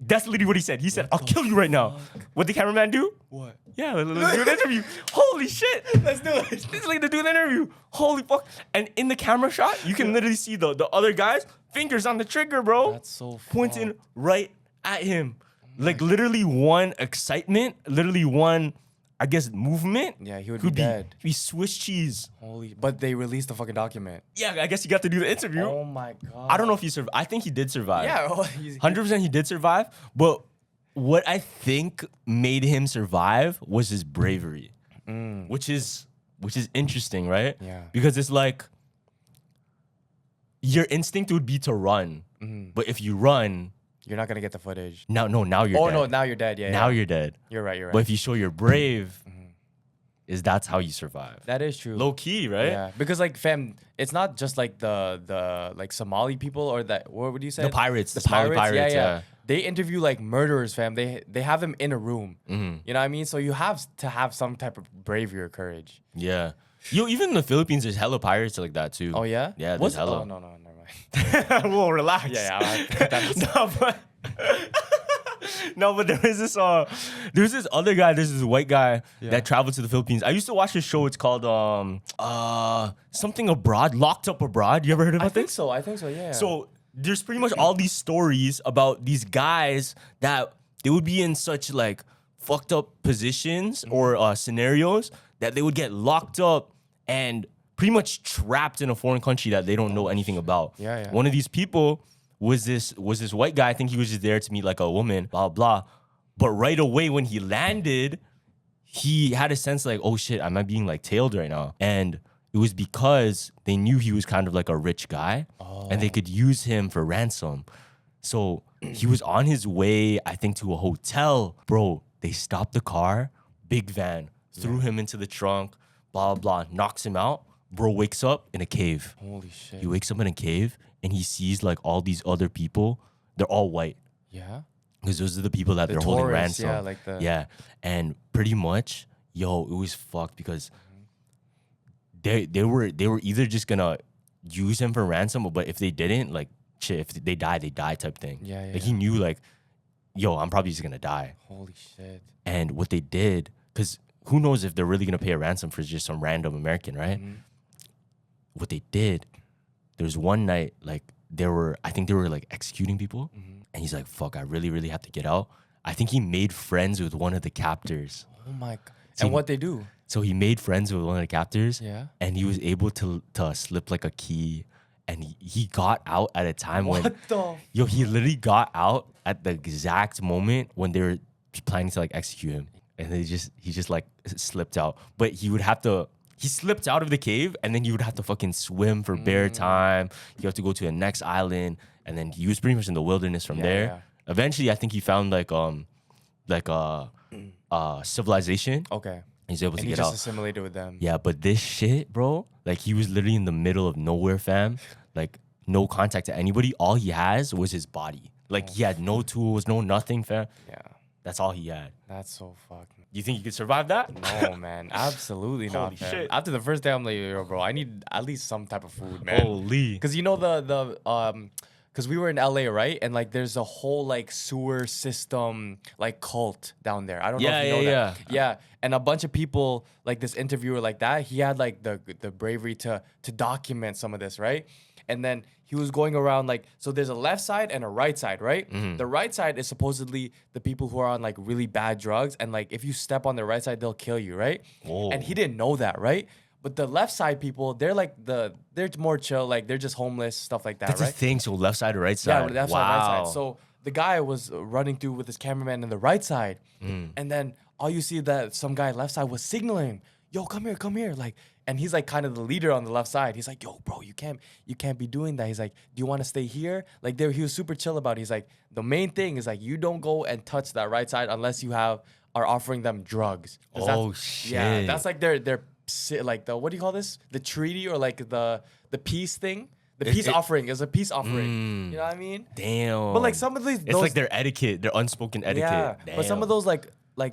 That's literally what he said. He said, I'll kill you right now. What did the cameraman do?
What?
Yeah, let's do an interview. Holy shit. Let's do it. It's like to do an interview. Holy fuck. And in the camera shot, you can literally see the other guys, fingers on the trigger, bro.
That's so
pointing
fucked.
right at him. Like literally one excitement, literally one, I guess, movement.
Yeah, he would
could
be dead.
Be Swiss cheese.
Holy. But they released the fucking document.
Yeah, I guess he got to do the interview.
Oh my god.
I don't know if he survived. I think he did survive.
Yeah.
100% he did survive. But what I think made him survive was his bravery, which is interesting, right?
Yeah.
Because it's like your instinct would be to run, but if you run,
You're not gonna get the footage.
now you're dead.
Oh no, now you're dead. Yeah.
Now
yeah.
you're dead.
You're right.
But if you show you're brave, that's how you survive.
That is true.
Low key, right?
Yeah, because like fam, it's not just like the like Somali people or that what would you say?
The pirates, the Somali pirates, yeah.
They interview like murderers, fam. They have them in a room.
Mm-hmm.
You know what I mean? So you have to have some type of bravery or courage.
Yeah. Yo, even in the Philippines, there's hella pirates like that too.
Oh yeah?
Yeah, there's
What's
hella.
Oh no, never mind.
Whoa, relax. No, but there was this other guy, there's this white guy that traveled to the Philippines. I used to watch this show. It's called something abroad, Locked Up Abroad. You ever heard about
I
this?
think so, yeah.
So there's pretty much all these stories about these guys that they would be in such like fucked up positions or scenarios that they would get locked up and pretty much trapped in a foreign country that they don't know anything about.
Yeah.
One of these people was this white guy. I think he was just there to meet like a woman, blah, blah. But right away when he landed, he had a sense like, oh shit, am I being like tailed right now? And it was because they knew he was kind of like a rich guy and they could use him for ransom. So he was on his way, I think, to a hotel. Bro, they stopped the car, big van, threw him into the trunk, blah, blah, knocks him out. Bro wakes up in a cave.
Holy shit.
He wakes up in a cave and he sees like all these other people. They're all white.
Yeah.
Because those are the people that they're holding
tourists,
ransom.
yeah, like the-
Yeah. And pretty much, yo, it was fucked because they were either just gonna use him for ransom, but if they didn't, like shit, if they die type thing.
Yeah,
Like he knew like, yo, I'm probably just gonna die.
Holy shit.
And what they did, because who knows if they're really gonna pay a ransom for just some random American, right? What they did, there was one night, like I think they were like executing people, and he's like, fuck, I really, really have to get out. I think he made friends with one of the captors.
Oh my god.
So
And what they do?
So he made friends with one of the captors,
Yeah.
and he was able to slip like a key, and he got out at a time when
What the?
yo, he literally got out at the exact moment when they were planning to like execute him, and he just like slipped out. But he slipped out of the cave, and then you would have to fucking swim for bare time. You have to go to the next island, and then he was pretty much in the wilderness from there.
yeah.
Eventually, I think he found like civilization.
Okay.
He's able to
And he
get
just
out.
assimilated with them.
Yeah, but this shit, bro, like he was literally in the middle of nowhere, fam. Like no contact to anybody. All he has was his body. Like he had no tools, no nothing, fam.
Yeah.
That's all he had.
That's so fucked.
Do you think you could survive that?
No, man. Absolutely not,
Holy
fam.
shit.
After the first day, I'm like, yo, bro, I need at least some type of food, man.
Holy.
Because you know because we were in LA, right? And like there's a whole like sewer system like cult down there. I don't know if you know that. Yeah. And a bunch of people, like this interviewer like that, he had like the bravery to document some of this, right? And then he was going around like, so there's a left side and a right side, right? The right side is supposedly the people who are on like really bad drugs. And like if you step on the right side, they'll kill you, right?
Whoa.
And he didn't know that, right? But the left side people, they're like they're more chill, like they're just homeless, stuff like that,
That's
right?
the thing. So left side or right side?
Yeah, left side, right side. So the guy was running through with his cameraman on the right side. And then all you see that some guy left side was signaling, yo, come here. Like, and he's like kind of the leader on the left side. He's like, yo, bro, you can't be doing that. He's like, do you want to stay here? Like he was super chill about it. He's like, the main thing is like, you don't go and touch that right side unless you are offering them drugs.
Oh, shit.
Yeah, that's like their like the, what do you call this? The treaty or like the peace thing? The peace offering is a peace offering. You know what I mean?
Damn.
But like some of these,
it's like their etiquette, their unspoken etiquette.
yeah.
Damn.
But some of those like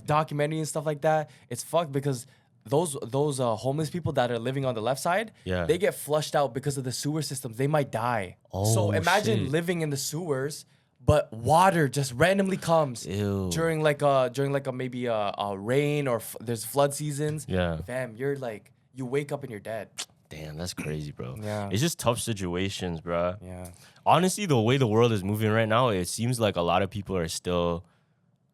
documentaries and stuff like that, it's fucked because those homeless people that are living on the left side,
Yeah.
they get flushed out because of the sewer systems. They might die.
Oh,
so imagine
shit.
living in the sewers, but water just randomly comes
Ew.
during a maybe a rain or there's flood seasons.
Yeah.
Fam, you're like you wake up and you're dead.
Damn, that's crazy, bro.
Yeah.
It's just tough situations, bro.
Yeah.
Honestly, the way the world is moving right now, it seems like a lot of people are still,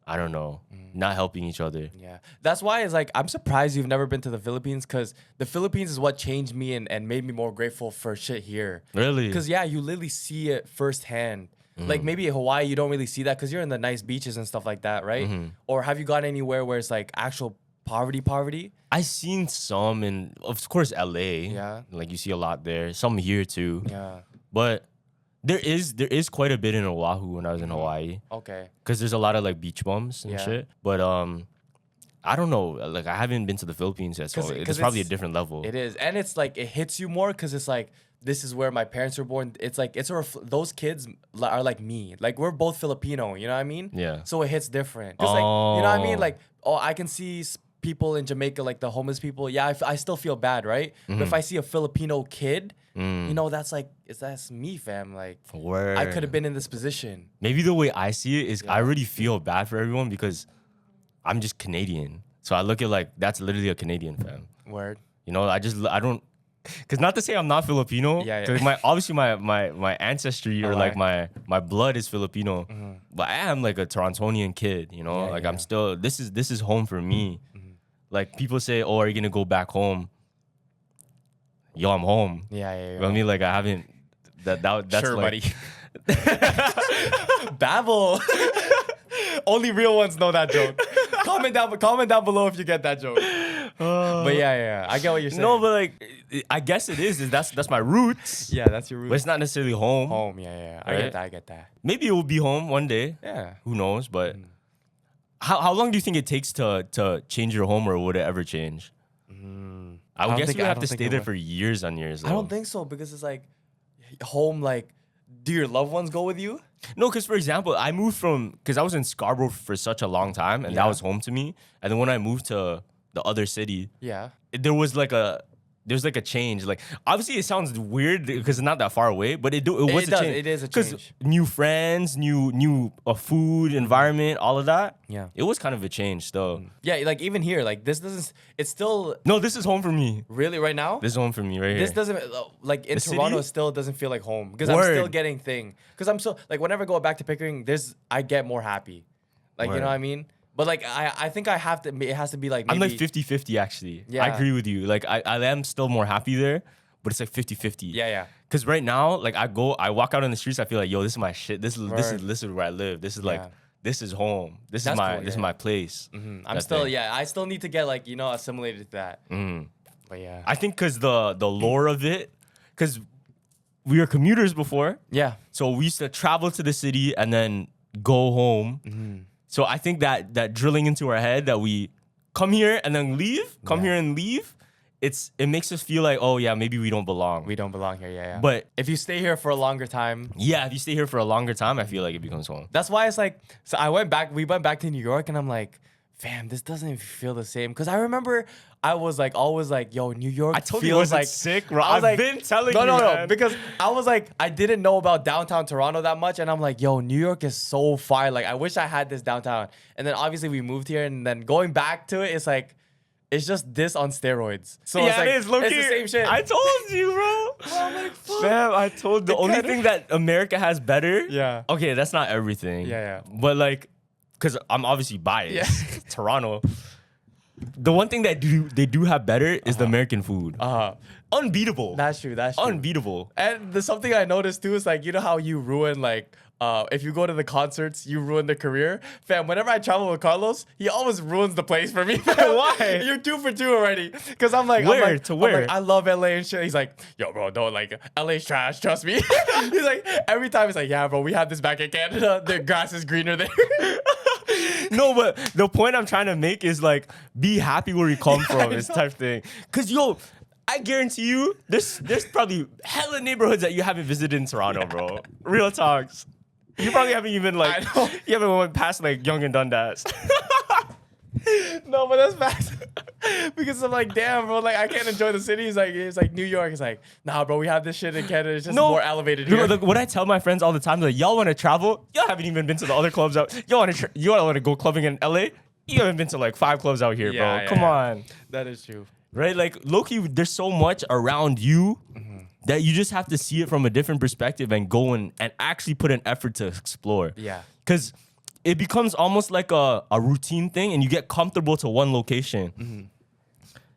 I don't know, not helping each other.
Yeah. That's why it's like, I'm surprised you've never been to the Philippines because the Philippines is what changed me and made me more grateful for shit here.
Really?
Because, yeah, you literally see it firsthand. Like maybe in Hawaii, you don't really see that because you're in the nice beaches and stuff like that, right? Or have you gone anywhere where it's like actual poverty?
I seen some in, of course, LA.
Yeah.
Like you see a lot there. Some here too.
Yeah.
But there is quite a bit in Oahu when I was in Hawaii.
Okay.
Because there's a lot of like beach bums and
Yeah.
shit. But I don't know. Like I haven't been to the Philippines yet, so
'Cause
it's probably a
it's-
different level.
It is. And it's like, it hits you more because it's like, this is where my parents were born. It's like, those kids are like me. Like, we're both Filipino, you know what I mean?
Yeah.
So it hits different. 'Cause like, you know what I mean?
Oh.
Like, I can see people in Jamaica, like the homeless people. Yeah, I still feel bad, right? But if I see a Filipino kid, you know, that's me, fam. Like,
Word.
I could have been in this position.
Maybe the way I see it is I already feel bad for everyone because I'm just Canadian. So I look at like, that's literally a Canadian fam.
Word.
You know, I don't, because not to say I'm not Filipino.
Yeah, yeah.
'Cause obviously my ancestry or like my blood is Filipino, but I am like a Torontonian kid. You know,
Yeah,
like
yeah.
I'm still. This is home for me. Like people say, oh, are you gonna go back home? Yo, I'm home.
Yeah.
You know what I mean? Like I haven't. That's
Sure,
like,
buddy. Babble. Only real ones know that joke. Comment down below if you get that joke. But yeah, I get what you're saying.
No, but like, I guess it is. That's my roots.
yeah, that's your root.
But it's not necessarily home.
Home, yeah.
Right?
I get that.
Maybe it will be home one day.
Yeah.
Who knows? But how long do you think it takes to change your home, or would it ever change? I would
don't
guess
think-
you
I
have
don't
to
think
stay
it
there
would.
for years on years.
I don't think so because it's like home. Like, do your loved ones go with you?
No, because for example, I moved because I was in Scarborough for such a long time, and that
Yeah.
was home to me. And then when I moved to the other city,
Yeah.
there was like a change. Like obviously, it sounds weird because it's not that far away, but it was
It
a
does.
change.
It is a
Because
change.
new friends, new food environment, all of that.
Yeah.
It was kind of a change, though.
Yeah, like even here, like this doesn't. It's still
No, this is home for me.
really right now.
This is home for me right here.
This doesn't like in
The
Toronto.
city?
It still doesn't feel like home because I'm
Word.
still getting thing. Because I'm so like whenever I go back to Pickering, I get more happy. Like you
Word.
know what I mean. But like I think I have to. It has to be like
I'm
maybe,
like 50-50 actually. I
Yeah.
agree with you. Like I am still more happy there, but it's like 50-50.
Yeah.
Cause right now, like I walk out on the streets, I feel like, yo, this is my shit. This
Word.
is where I live. This is like
Yeah.
this is home. This
That's
is my
cool,
this is
yeah.
my place.
I'm
That
still
thing.
I still need to get like assimilated to that. But yeah.
I think cause the lore of it, cause we were commuters before,
Yeah.
so we used to travel to the city and then go home. So I think that drilling into our head that we come here and then leave, come here and leave, it makes us feel like, oh yeah, maybe we don't belong.
We don't belong here. Yeah.
But
if you stay here for a longer time,
yeah, if you stay here for a longer time, I feel like it becomes home.
that's why it's like. So we went back to New York, and I'm like, fam, this doesn't feel the same. Because I remember I was like always like, yo, New York.
I told
feels
you it wasn't
like
sick, bro.
I was
I've been telling you,
no,
man.
because I was like, I didn't know about downtown Toronto that much, and I'm like, yo, New York is so fire. Like, I wish I had this downtown. And then obviously we moved here, and then going back to it, it's like, it's just this on steroids. So
Yeah,
it's like,
it is. Low
it's
key.
the same shit.
I told you, bro.
I'm like, fuck.
Fam, I told the
It
only
kinda-
thing that America has better.
Yeah.
Okay, that's not everything.
Yeah.
But like, because I'm obviously biased.
Yeah.
Toronto. The one thing that they do have better is the American food. Unbeatable.
That's true.
Unbeatable.
And there's something I noticed too is like, you know how you ruin like if you go to the concerts, you ruin the career. Fam, whenever I travel with Carlos, he always ruins the place for me.
Why?
You're 2 for 2 already. Because I'm like,
Where? To where?
I'm like, I love LA and shit. He's like, yo, bro, don't like LA's trash. Trust me. He's like, every time he's like, yeah, bro, we have this back in Canada. The grass is greener there.
No, but the point I'm trying to make is like, be happy where you come from, this type of thing. Cause yo, I guarantee you, there's probably hella neighborhoods that you haven't visited in Toronto, bro. Real talks. You probably haven't even like, you haven't went past like Yonge and Dundas.
No, but that's bad. Because I'm like, damn, bro, like I can't enjoy the city. It's like New York. It's like, nah, bro, we have this shit in Canada. It's just more elevated here.
Look, what I tell my friends all the time, like, y'all want to travel? Y'all haven't even been to the other clubs out. Y'all want to go clubbing in LA? You haven't been to like 5 clubs out here, bro. Come on.
That is true.
Right? Like, low-key, there's so much around you that you just have to see it from a different perspective and go and actually put an effort to explore.
Yeah.
Because it becomes almost like a routine thing and you get comfortable to one location.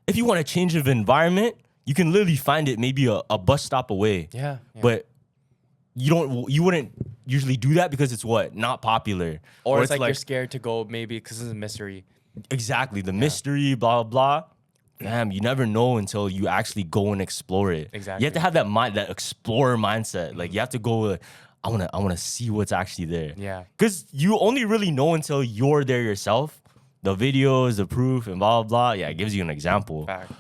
If you want to change of environment, you can literally find it maybe a bus stop away.
Yeah.
But you wouldn't usually do that because it's what? Not popular.
Or it's like you're scared to go maybe because it's a mystery.
Exactly. The mystery, blah, blah. Damn, you never know until you actually go and explore it.
Exactly.
You have to have that explorer mindset. Like you have to go, I wanna see what's actually there.
Yeah.
Because you only really know until you're there yourself. The videos, the proof, and blah, blah, blah. Yeah, it gives you an example.
Facts.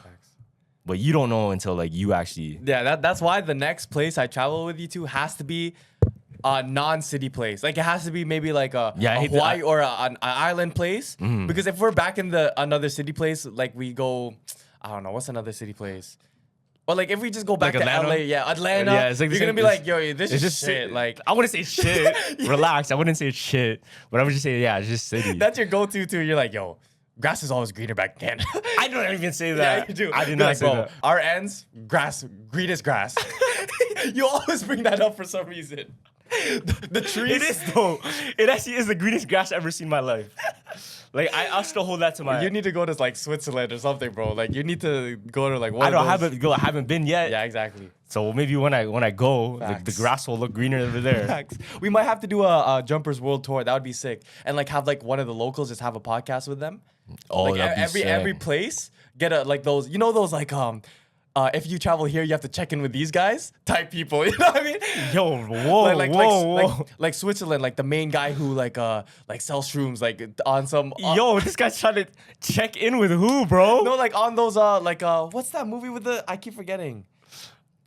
But you don't know until like you actually.
Yeah, that's why the next place I travel with you to has to be a non-city place. Like it has to be maybe like a Hawaii or an island place. Because if we're back in another city place, like we go, I don't know, what's another city place? Or like if we just go back
Like
to
Atlanta?
LA, Atlanta,
Yeah, it's like the
you're gonna
same-
be like, yo, this
It's
is
just
shit. Like
I wouldn't say shit. Relax. I wouldn't say shit. But I would just say, yeah, it's just city.
that's your go-to too. You're like, yo, grass is always greener back in Canada.
I don't even say that.
Yeah, you do.
I did
Be
not
like,
say
bro,
that.
our ends, grass, greenest grass. You always bring that up for some reason. The trees.
It is though. It actually is the greenest grass I've ever seen in my life. Like I'll still hold that to my.
You need to go to like Switzerland or something, bro. Like you need to go to like one.
I haven't been yet.
Yeah, exactly.
So maybe when I go, the
Facts.
grass will look greener over there.
Facts. We might have to do a Jumpers World Tour. That would be sick. And like have like one of the locals just have a podcast with them.
Oh,
like
that'd be
every
sick.
place get a like those those like if you travel here you have to check in with these guys type people. You know what I mean?
Yo, whoa, whoa.
Like Switzerland, like the main guy who like sells shrooms like on some.
Yo, this guy's trying to check in with who, bro?
No, like on those what's that movie with I keep forgetting.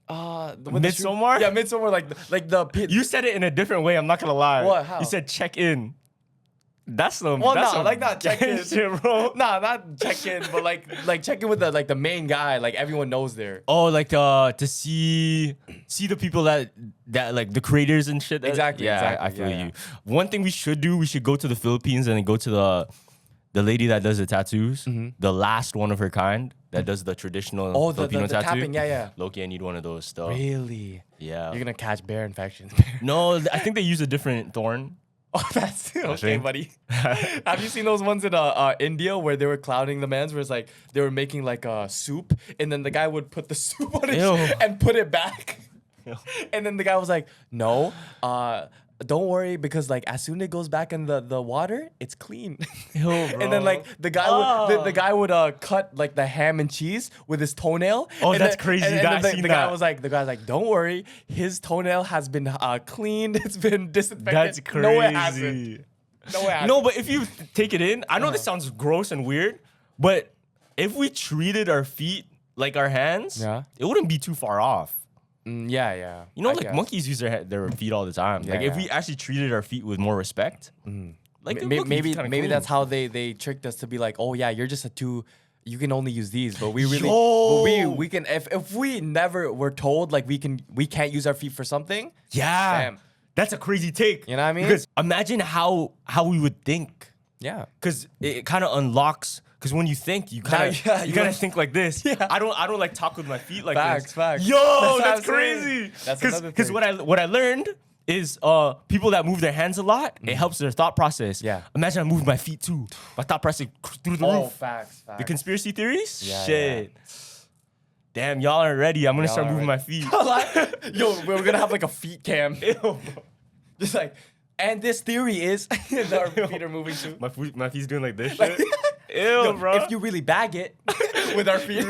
With the
Midsommar?
Yeah, Midsommar. Like the pit.
You said it in a different way. I'm not gonna lie.
What? How?
You said check in. That's some.
Well,
that's
no,
some
like not check in,
shit, bro.
Nah, not check in, but like check in with the main guy. Like everyone knows there.
Oh, like to see the people that like the creators and shit.
Exactly.
Yeah, I feel you. One thing we should do, we should go to the Philippines and then go to the lady that does the tattoos, the last one of her kind that does the traditional Filipino
the
tattoo.
tapping. Yeah.
Loki, I need one of those still.
Really?
Yeah.
You're gonna catch bear infections.
No, I think they use a different thorn.
Oh, that's okay,
think.
buddy. Have you seen those ones in India where they were clowning the mans? Where it's like they were making like a soup, and then the guy would put the soup on it and put it back, and then the guy was like, "No, don't worry, because like as soon as it goes back in the water, it's clean."
Yo, bro.
And then like the guy would the guy would cut like the ham and cheese with his toenail.
Oh,
and
that's
then,
crazy.
And,
I've
then
seen
the guy
that.
was like, don't worry, his toenail has been cleaned. It's been disinfected.
That's crazy.
No, it hasn't. No, it hasn't.
No, but if you take it in, I know this sounds gross and weird, but if we treated our feet like our hands,
Yeah.
it wouldn't be too far off.
Yeah.
You know,
I
like
guess.
monkeys use their feet all the time. Like if
Yeah.
we actually treated our feet with more respect, like
Maybe that's how they tricked us to be like, oh yeah, you're just a two. You can only use these, but we really, but we can. If we never were told like we can't use our feet for something.
Yeah,
Damn.
that's a crazy take.
You know what I mean?
Because imagine how we would think.
Yeah.
Because it kind of unlocks. Because when you think, you kind of think like this.
Yeah.
I don't like talk with my feet like this.
Facts.
Yo,
what
that's
I'm saying.
crazy.
That's another
Because
thing.
what I learned is people that move their hands a lot, it helps their thought process.
Yeah.
Imagine I moved my feet too. My thought process through the
Oh,
roof.
facts.
The conspiracy theories?
Yeah,
Shit. Damn, y'all aren't ready. I'm gonna
Y'all
start moving my
aren't
feet.
Yo, we're gonna have like a feet cam.
Ew.
Just like, and this theory is our feet are moving too.
My feet's doing like this shit. Ew, bro.
If you really bag it with our feet.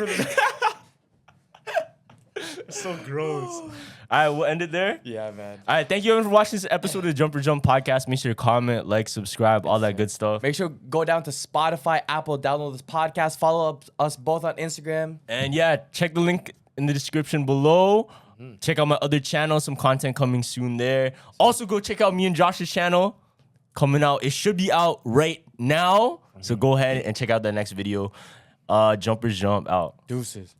so gross. All right, we'll end it there.
Yeah, man.
All right, thank you everyone for watching this episode of the Jumper Jump podcast. Make sure to comment, like, subscribe, all that good stuff.
Make sure to go down to Spotify, Apple, download this podcast, follow up us both on Instagram.
And yeah, check the link in the description below. Check out my other channel, some content coming soon there. Also, go check out me and Josh's channel coming out. It should be out right now. So go ahead and check out the next video. Jumpers Jump out.
Deuces.